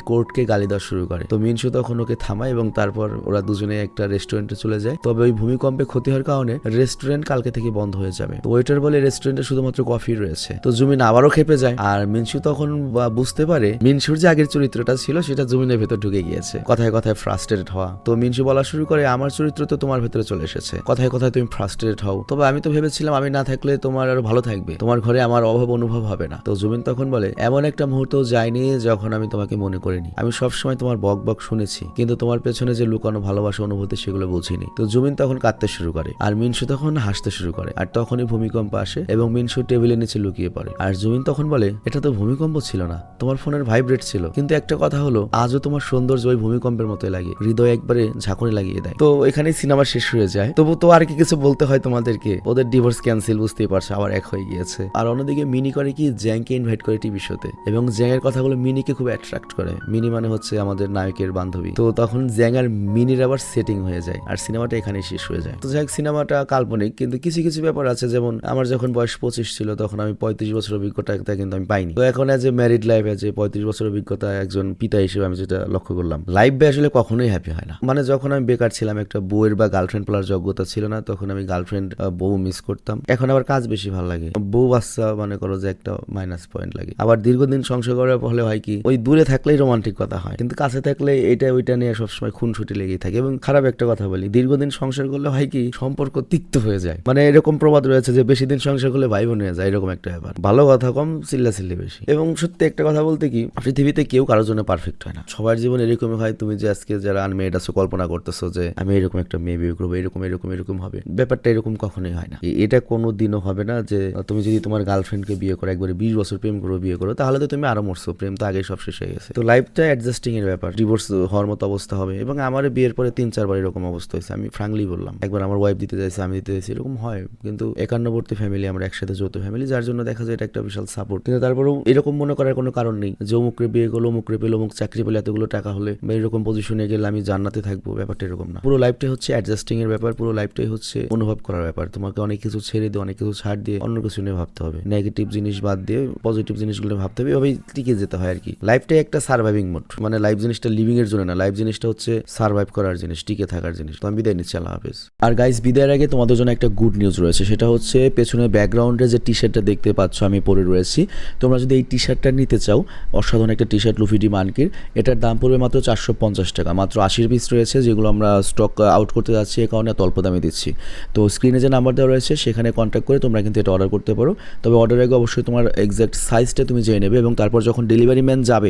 কোর্টকে গালি দেওয়া শুরু করে। তো মিনসু তখন ওকে থামায় এবং তারপর ওরা দুজনে একটা রেস্টুরেন্টে চলে যায়। তবে ওই ভূমিকম্পে ক্ষতি হওয়ার কারণে রেস্টুরেন্ট কালকে থেকে বন্ধ হয়ে যাবে। তো ওয়েটার বলে রেস্টুরেন্টে শুধুমাত্র কফি রয়েছে। তো জুমিন আবারও খেপে যায়, আর মিনসু তখন বুঝতে পারে মিনসুর যে আগের চরিত্রটা ছিল সেটা জুমিনের ভেতর ঢুকে গিয়েছে। কথায় কথায় ফ্রাস্ট্রেটেড হওয়া। তো মিনসু বলা শুরু করে, আমার চরিত্র তো তোমার ভেতরে চলে এসেছে, কথায় কথায় তুমি ফ্রাস্ট্রেটেড হও, তবে আমি তো ভেবেছিলাম আমি না থাকলে তোমার আরো ভালো থাকবে, তোমার ঘরে আমার অভাব অনুভব হবে না। তো জুমিন তখন বলে, এমন একটা মুহূর্ত যায়নি যখন আমি তোমাকে মনে করিনি, আমি সবসময় তোমার বক বক শুনেছি, কিন্তু তোমার পেছনে যে লুকানো ভালোবাসা অনুভূতি সেগুলো বুঝিনি। তো জুমিন তখন কাঁদতে শুরু করে, আর মিনসু তখন হাসতে শুরু করে। আর তখনই ভূমিকম্প আসে এবং মিনসু টেবিলের নিচে লুকিয়ে পড়ে। আর জুমিন তখন বলে, এটা তো ভূমিকম্প ছিল না, তোমার ফোনের ভাইব্রেট ছিল, কিন্তু একটা কথা হলো, আজও তোমার সৌন্দর্য ওই ভূমিকম্পের মতোই লাগে, হৃদয় একবারে ঝাঁকুনি লাগিয়ে দেয়। তো এখানেই সিনেমা শেষ হয়ে যায়। তবু তো আর কি কিছু বলতে হয় তোমাদেরকে, ওদের ডিভোর্স ক্যান্সেল, বুঝতেই পারছো, আবার এক হয়ে গিয়েছে। আর অন্যদিকে মিনি করে কি, জ্যাংকে ইনভাইট করে টিভি শোতে, এবং জ্যাং এর কথাগুলো মিনিকে খুব অ্যাট্রাক্ট করে। মিনি মানে হচ্ছে আমাদের নায়কের বান্ধবী। তো তখন জ্যাং আর মিনির আবার সেটিং হয়ে যায়, আর সিনেমাটা এখানেই শেষ হয়ে যায়। তো যাই হোক, সিনেমাটা কাল্পনিক, কিন্তু কিছু কিছু ব্যাপার আছে, যেমন আমার যখন বয়স 25 ছিল তখন আমি 35 বছর অভিজ্ঞতা একটা কিন্তু আমি পাইনি। তো এখন যে ম্যারিড লাইফ আছে 35 বছর অভিজ্ঞতা একজন পিতা হিসেবে আমি যেটা লক্ষ্য করলাম, লাইফ আসলে কখনোই হ্যাপি হয় না। মানে যখন আমি বেকার ছিলাম, একটা বউয়ের বা গার্লফ্রেন্ড পাওয়ার যোগ্যতা ছিল না, তখন আমি গার্লফ্রেন্ড বউ মিস করতাম। এখন আবার কাজ বেশি ভালো লাগে, বউ বাচ্চা মনে করো যে একটা মাইনাস পয়েন্ট লাগে। আবার দীর্ঘদিন সংসার করার ফলে হয় কি, ওই দূরে থাকলেই রোমান্টিক কথা হয়, কিন্তু কাছে থাকলে এটা ওইটা নিয়ে সবসময় খুনসুটি লেগেই থাকে। এবং খারাপ একটা কথা বলি, দীর্ঘদিন সংসার করলে হয় কি, সম্পর্ক তিক্ত হয়ে যায়। মানে এরকম প্রবাদ রয়েছে যে বেশি দিন সংসার করলে ভাই বোন হয়ে যায়, এরকম একটা ব্যাপার। ভালো কথা কম, চিল্লাচিল্লি বেশি। এবং সত্যি একটা কথা বলতে কি, পৃথিবীতে কেউ কারোর জন্য পারফেক্ট হয় না, সবার জীবন এরকমই হয়। তুমি যে আজকে যারা আনমেড আছো কল্পনা করতেছো যে আমি এরকম একটা মেয়ে বিয়ে করবো, এরকম এরকম এরকম হবে, ব্যাপারটা এরকম কখনোই হয় না। এটা কোনো দিনও হবে না যে তুমি যদি তোমার গার্লফ্রেন্ডকে বিয়ে করো, একবারে 20 বছর প্রেম করো, বিয়ে করো, তাহলে তো তুমি আরো মরছো, প্রেম তো আগেই সব শেষ হয়ে গেছে। তো লাইফটা অ্যাডজাস্টিং এর ব্যাপার, ডিভোর্স হওয়ার মতো অবস্থা হবে। এবং আমার বিয়ের পরে 3-4 বার এরকম অবস্থা হয়েছে, আমি ফ্রাঙ্কলি বললাম। একবার আমার ওয়াইফ দিতে চাইছে, আমি দিতে চাইছি, এরকম হয়। কিন্তু একান্নবর্তী ফ্যামিলি, আমরা একসাথে যৌথ ফ্যামিলি, যার জন্য দেখা যায় এটা একটা বিশাল সাপোর্ট। কিন্তু তারপরেও এরকম মনে করার কোনো কারণ নেই যে অমুকরে বিয়ে করলো, অমুকরে পেলো, অমুক চাকরি পেলে, এতগুলো টাকা হলে বা এরকম পজিশনে গেলে আমি জান্নাতে থাকবো, ব্যাপারটা এরকম না। পুরো লাইফটাই হচ্ছে অ্যাডজাস্টিং এর ব্যাপার, পুরো লাইফটাই হচ্ছে অনুভব করার ব্যাপার। তোমাকে অনেক কিছু ছেড়ে দিয়ে, অনেক কিছু ছাড় দিয়ে অন্য কিছু নিয়ে ভাবতে হবে, নেগেটিভ জিনিস বাদ দিয়ে পজিটিভ জিনিসগুলো ভাবতে হবে, এভাবেই টিকে যেতে হয় আর কি। লাইফটাই একটা সার্ভাইভিং মোড, মানে লাইফ জিনিসটা লিভিং এর জন্য না, লাইফ জিনিসটা হচ্ছে সার্ভাইভ করার জিনিস, টিকে থাকার জিনিস। তো আমি বিদায় নিচ্ছি, আল্লাহ হাফেজ। আর গাইস, বিদায়ের আগে তোমাদের জন্য একটা গুড নিউজ রয়েছে, সেটা হচ্ছে পেছনে ব্যাকগ্রাউন্ডে যে টি শার্টটা দেখতে পাচ্ছ আমি পরে রয়েছি, তোমরা যদি এই টি শার্টটা নিতে চাও, অসাধারণ একটা টি শার্ট লুফিডি মানকির, এটার দাম পড়বে মাত্র 450 টাকা। মাত্র 80 পিস রয়েছে, যেগুলো আমরা স্টক আউট করতে যাচ্ছি, এ কারণে অল্প দামে দিচ্ছি। তো স্ক্রিনে যে নাম্বার দেওয়া রয়েছে সেখানে কন্ট্যাক্ট করে তোমরা কিন্তু এটা অর্ডার করতে পারো। তবে অর্ডারের আগে অবশ্যই তোমার এক্স্যাক্ট সাইজটা তুমি জেনে নেবে, এবং তারপর যখন ডেলিভারি ম্যান যাবে,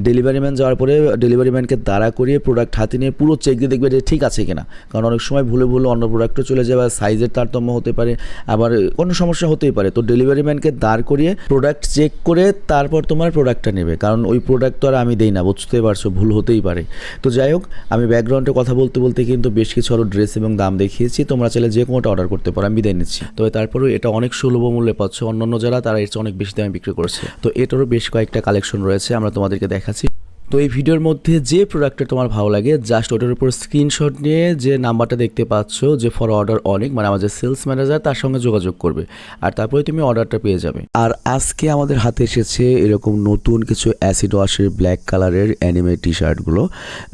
ডেলিভারি ম্যান যাওয়ার পরে ডেলিভারি ম্যানকে দাঁড়া করিয়ে প্রোডাক্ট হাতে নিয়ে পুরো চেক দিয়ে দেখবে যে ঠিক আছে কিনা। কারণ অনেক সময় ভুলে অন্য প্রোডাক্টও চলে যায়, বা সাইজের তারতম্য হতে পারে, আবার কোনো সমস্যা হতেই পারে। তো ডেলিভারি ম্যানকে দাঁড় করিয়ে প্রোডাক্ট চেক করে তারপর তোমার প্রোডাক্টটা নেবে, কারণ ওই প্রোডাক্ট তো আর আমি দেই না, বুঝতে পারছো, ভুল হতেই পারে। তো যাই হোক, আমি ব্যাকগ্রাউন্ডে কথা বলতে বলতে কিন্তু বেশ কিছু আরও ড্রেস এবং দাম দেখিয়েছি, তোমরা চাইলে যে কোনোটা অর্ডার করতে পারো। আমি বিদায় নিচ্ছি। তবে তারপরেও এটা অনেক সুলভ মূল্যে পাচ্ছ, অন্যান্য যারা তারা এর চেয়ে অনেক বেশি দামে বিক্রি করছে। তো এটারও বেশ কয়েকটা কালেকশন রয়েছে, আমরা তোমাদেরকে দেখাচ্ছি। তো এই ভিডিওর মধ্যে যে প্রোডাক্টটা তোমার ভালো লাগে, জাস্ট ওটার উপর স্ক্রিনশট নিয়ে যে নাম্বারটা দেখতে পাচ্ছ যে ফর অর্ডার অনেক, মানে আমাদের সেলস ম্যানেজার, তার সঙ্গে যোগাযোগ করবে, আর তারপরে তুমি অর্ডারটা পেয়ে যাবে। আর আজকে আমাদের হাতে এসেছে এরকম নতুন কিছু অ্যাসিড ওয়াশের ব্ল্যাক কালারের অ্যানিমে টি শার্টগুলো,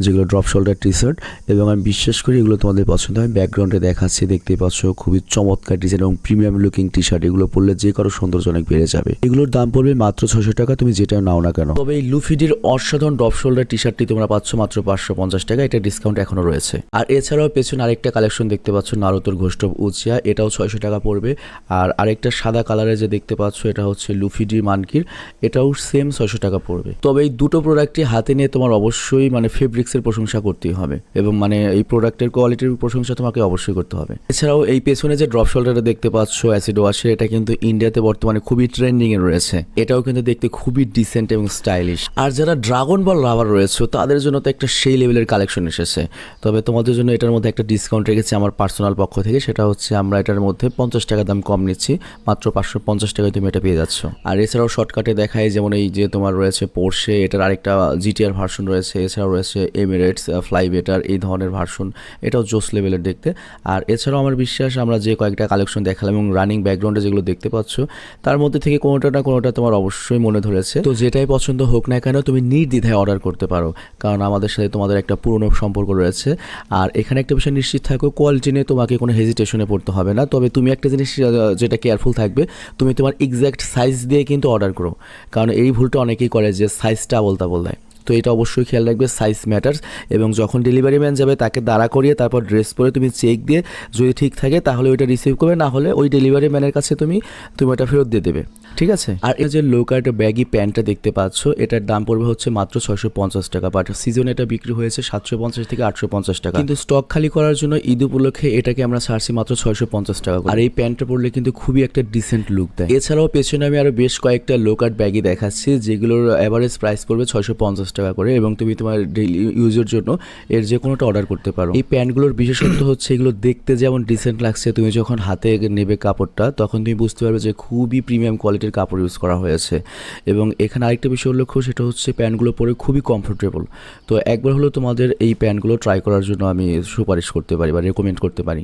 যেগুলো ড্রপ শোল্ডার টি শার্ট, এবং আমি বিশ্বাস করি এগুলো তোমাদের পছন্দ হয়। ব্যাকগ্রাউন্ডে দেখাচ্ছি, দেখতেই পাচ্ছ, খুবই চমৎকার ডিজাইন এবং প্রিমিয়াম লুকিং টি শার্ট। এগুলো পরলে যে কারো সৌন্দর্য অনেক বেড়ে যাবে। এগুলোর দাম পড়বে মাত্র 600 টাকা, তুমি যেটা নাও না কেন। তবে এই লুফিডির অসাধারণ ড্রপ শোল্ডার টি শার্টটি তোমরা পাচ্ছ মাত্র 550 টাকা, এটা ডিসকাউন্ট এখনো রয়েছে। আর এছাড়াও পেছনে আরেকটা কালেকশন দেখতে পাচ্ছ, নারুতোর ঘোষ্টব উচিয়া, এটাও 600 টাকা পড়বে। আর আরেকটা সাদা কালারের যে দেখতে পাচ্ছ, এটা হচ্ছে লুফিডি মানকির, এটাও সেম 600 টাকা পড়বে। তবে এই দুটো প্রোডাক্টই হাতে নিয়ে তোমার অবশ্যই মানে ফেব্রিক্সের প্রশংসা করতেই হবে, এবং মানে এই প্রোডাক্টের কোয়ালিটির প্রশংসা তোমাকে অবশ্যই করতে হবে। এছাড়াও এই পেছনে যে ড্রপ শোল্ডারটা দেখতে পাচ্ছ অ্যাসিড ওয়াশের, এটা কিন্তু ইন্ডিয়াতে বর্তমানে খুবই ট্রেন্ডিং এ রয়েছে। এটাও কিন্তু দেখতে খুবই ডিসেন্ট এবং স্টাইলিশ। আর যারা ড্রাগন বল লাভার রয়েছে তাদের জন্য তো একটা সেই লেভেলের কালেকশন এসেছে। তবে তোমাদের জন্য এটার মধ্যে একটা ডিসকাউন্ট রেখেছি আমার পার্সোনাল পক্ষ থেকে, সেটা হচ্ছে আমরা এটার মধ্যে 50 টাকা দাম কম নিচ্ছি, মাত্র 550 টাকায় তুমি এটা পেয়ে যাচ্ছ। আর এছাড়াও শর্টকাটে দেখায়, যেমন এই যে তোমার রয়েছে পোর্শে, এটার আরেকটা জিটিআর ভার্সন রয়েছে, এছাড়াও রয়েছে এমিরেটস ফ্লাই বেটার, এই ধরনের ভার্সন, এটাও জোস লেভেলের দেখতে। আর এছাড়াও আমার বিশ্বাস আমরা যে কয়েকটা কালেকশন দেখালাম এবং রানিং ব্যাকগ্রাউন্ডে যেগুলো দেখতে পাচ্ছ, তার মধ্যে থেকে কোনোটা না কোনোটা তোমার অবশ্যই মনে ধরেছে। তো যেটাই পছন্দ হোক না কেন, তুমি নির্দ্বিধায় অর্ডার করতে পারো, কারণ আমাদের সাথে তোমাদের একটা পুরনো সম্পর্ক রয়েছে। আর এখানে একটা বিষয় নিশ্চিত থাকো, কোয়ালিটি নিয়ে তোমাকে কোনো হেজিটেশনে পড়তে হবে না। তবে তুমি একটা জিনিস যেটা কেয়ারফুল থাকবে, তুমি তোমার এক্স্যাক্ট সাইজ দিয়ে কিন্তু অর্ডার করো, কারণ এই ভুলটা অনেকেই করে যে সাইজটা আবোল তাবোল দেয়। তো এটা অবশ্যই খেয়াল রাখবে, সাইজ ম্যাটার্স। এবং যখন ডেলিভারি ম্যান যাবে তাকে দাঁড়া করিয়ে তারপর ড্রেস পরে তুমি চেক দিয়ে যদি ঠিক থাকে তাহলে ওইটা রিসিভ করবে, না হলে ওই ডেলিভারি ম্যানের কাছে তুমি ওটা ফেরত দিয়ে দেবে, ঠিক আছে। আর এই যে লো কাট ব্যাগি প্যান্টটা দেখতে পাচ্ছ, এটার দাম পড়বে হচ্ছে মাত্র 650 টাকা, বাট সিজনে এটা বিক্রি হয়েছে 750 থেকে 850 টাকা, কিন্তু স্টক খালি করার জন্য ঈদ উপলক্ষে এটাকে আমরা ছাড়ছি মাত্র 650 টাকা। আর এই প্যান্টটা পরলে কিন্তু খুবই একটা ডিসেন্ট লুক দেয়। এছাড়াও পেছনে আমি আরো বেশ কয়েকটা লো কাট ব্যাগি দেখাচ্ছি, যেগুলোর অ্যাভারেজ প্রাইস পড়বে 650 টাকা করে, এবং তুমি তোমার ডেইলি ইউজের জন্য এর যে কোনোটা অর্ডার করতে পারো। এই প্যান্টগুলোর বিশেষত্ব হচ্ছে এগুলো দেখতে যেমন ডিসেন্ট লাগছে, তুমি যখন হাতে নেবে কাপড়টা তখন তুমি বুঝতে পারবে যে খুবই প্রিমিয়াম কোয়ালিটির কাপড় ইউজ করা হয়েছে। এবং এখানে আরেকটা বিষয় উল্লেখ, সেটা হচ্ছে প্যান্টগুলো পরে খুবই কমফোর্টেবল। তো একবার হলো তোমাদের এই প্যান্টগুলো ট্রাই করার জন্য আমি সুপারিশ করতে পারি বা রেকমেন্ড করতে পারি।